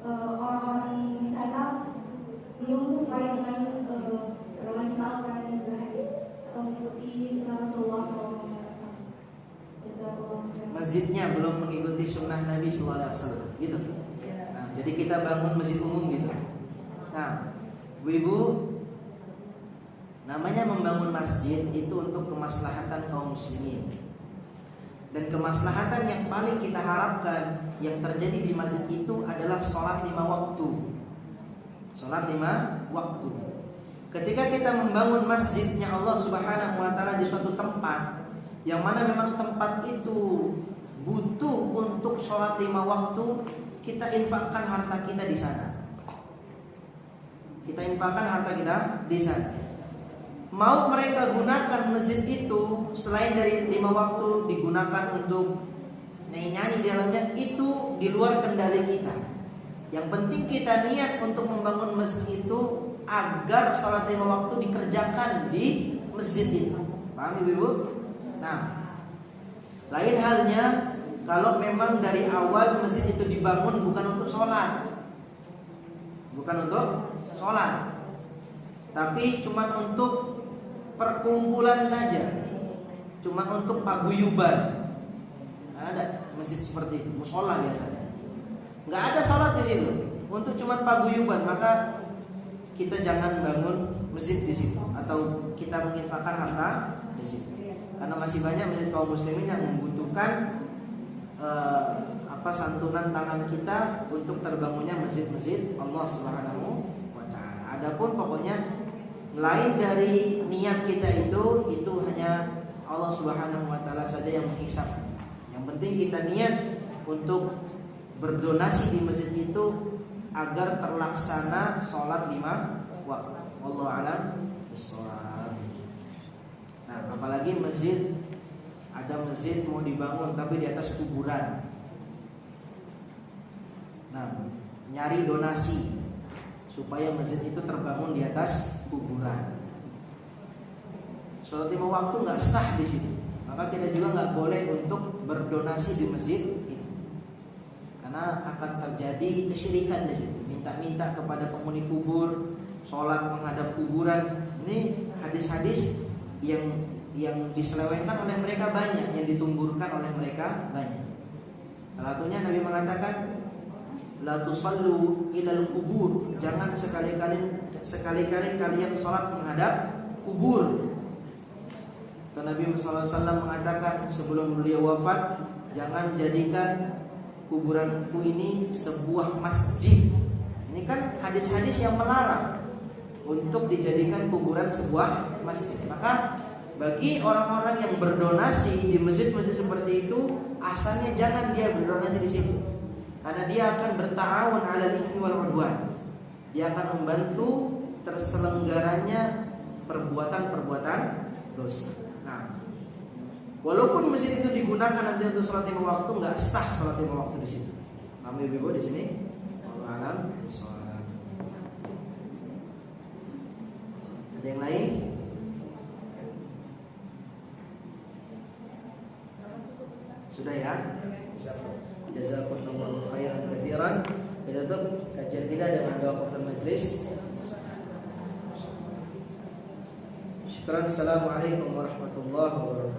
orang-orang di sana belum sesuai dengan kita orang yang berhadis atau mengikuti sunnah Rasulullah SAW. Masjidnya belum mengikuti sunnah Nabi SAW, gitu. Nah, jadi kita bangun masjid umum gitu. Nah, ibu, namanya membangun masjid itu untuk kemaslahatan kaum muslimin. Dan kemaslahatan yang paling kita harapkan yang terjadi di masjid itu adalah sholat 5 waktu. Sholat 5 waktu. Ketika kita membangun masjidnya Allah Subhanahu wa ta'ala di suatu tempat yang mana memang tempat itu butuh untuk sholat 5 waktu, kita infakkan harta kita di sana. Kita infakkan harta kita di sana. Mau mereka gunakan masjid itu selain dari 5 waktu digunakan untuk nyanyi-nyanyi di dalamnya, itu di luar kendali kita. Yang penting kita niat untuk membangun masjid itu agar sholat 5 waktu dikerjakan di masjid itu. Paham ibu? Nah, lain halnya kalau memang dari awal masjid itu dibangun bukan untuk sholat, bukan untuk sholat, tapi cuma untuk perkumpulan saja, cuma untuk paguyuban. Ada masjid seperti itu, musola biasanya. Nggak ada sholat di situ, untuk cuma paguyuban, maka kita jangan bangun masjid di situ atau kita menginfakkan harta di situ. Karena masih banyak masjid kaum muslimin yang membutuhkan santunan tangan kita untuk terbangunnya masjid-masjid Allah Subhanahu wa ta'ala. Adapun pokoknya lain dari niat kita itu hanya Allah Subhanahu wa ta'ala saja yang menghisap. Yang penting kita niat untuk berdonasi di masjid itu agar terlaksana sholat 5 waktu. Wallahu a'lam bishawab. Nah, apalagi masjid, ada masjid mau dibangun tapi di atas kuburan. Nah, nyari donasi supaya masjid itu terbangun di atas kuburan. Sholat 5 waktu nggak sah di situ. Maka kita juga nggak boleh untuk berdonasi di masjid itu. Karena karena akan terjadi kesyirikan di situ. Minta-minta kepada penghuni kubur, sholat menghadap kuburan. Ini hadis-hadis yang diselewengkan oleh mereka banyak, yang ditumburkan oleh mereka banyak. Salah satunya Nabi mengatakan, la tusallu ilal kubur, jangan sekali-kali kalian sholat menghadap kubur. Dan Nabi SAW mengatakan sebelum beliau wafat, jangan jadikan kuburanku ini sebuah masjid. Ini kan hadis-hadis yang melarang untuk dijadikan kuburan sebuah masjid. Maka bagi orang-orang yang berdonasi di masjid-masjid seperti itu, asalnya jangan dia berdonasi di situ, karena dia akan berta'awun 'alal itsmi wal 'udwan. Dia akan membantu terselenggaranya perbuatan-perbuatan dosa. Nah, walaupun masjid itu digunakan nanti untuk sholat lima waktu, nggak sah sholat lima waktu di situ. Kami ibu di sini, alam sholat. Ada yang lain? Sudah ya? Jazakumullahu khairan katsiran. Kita tutup kajian kita dengan doa kafaratul majlis. Syukran. Assalamualaikum warahmatullahi wabarakatuh.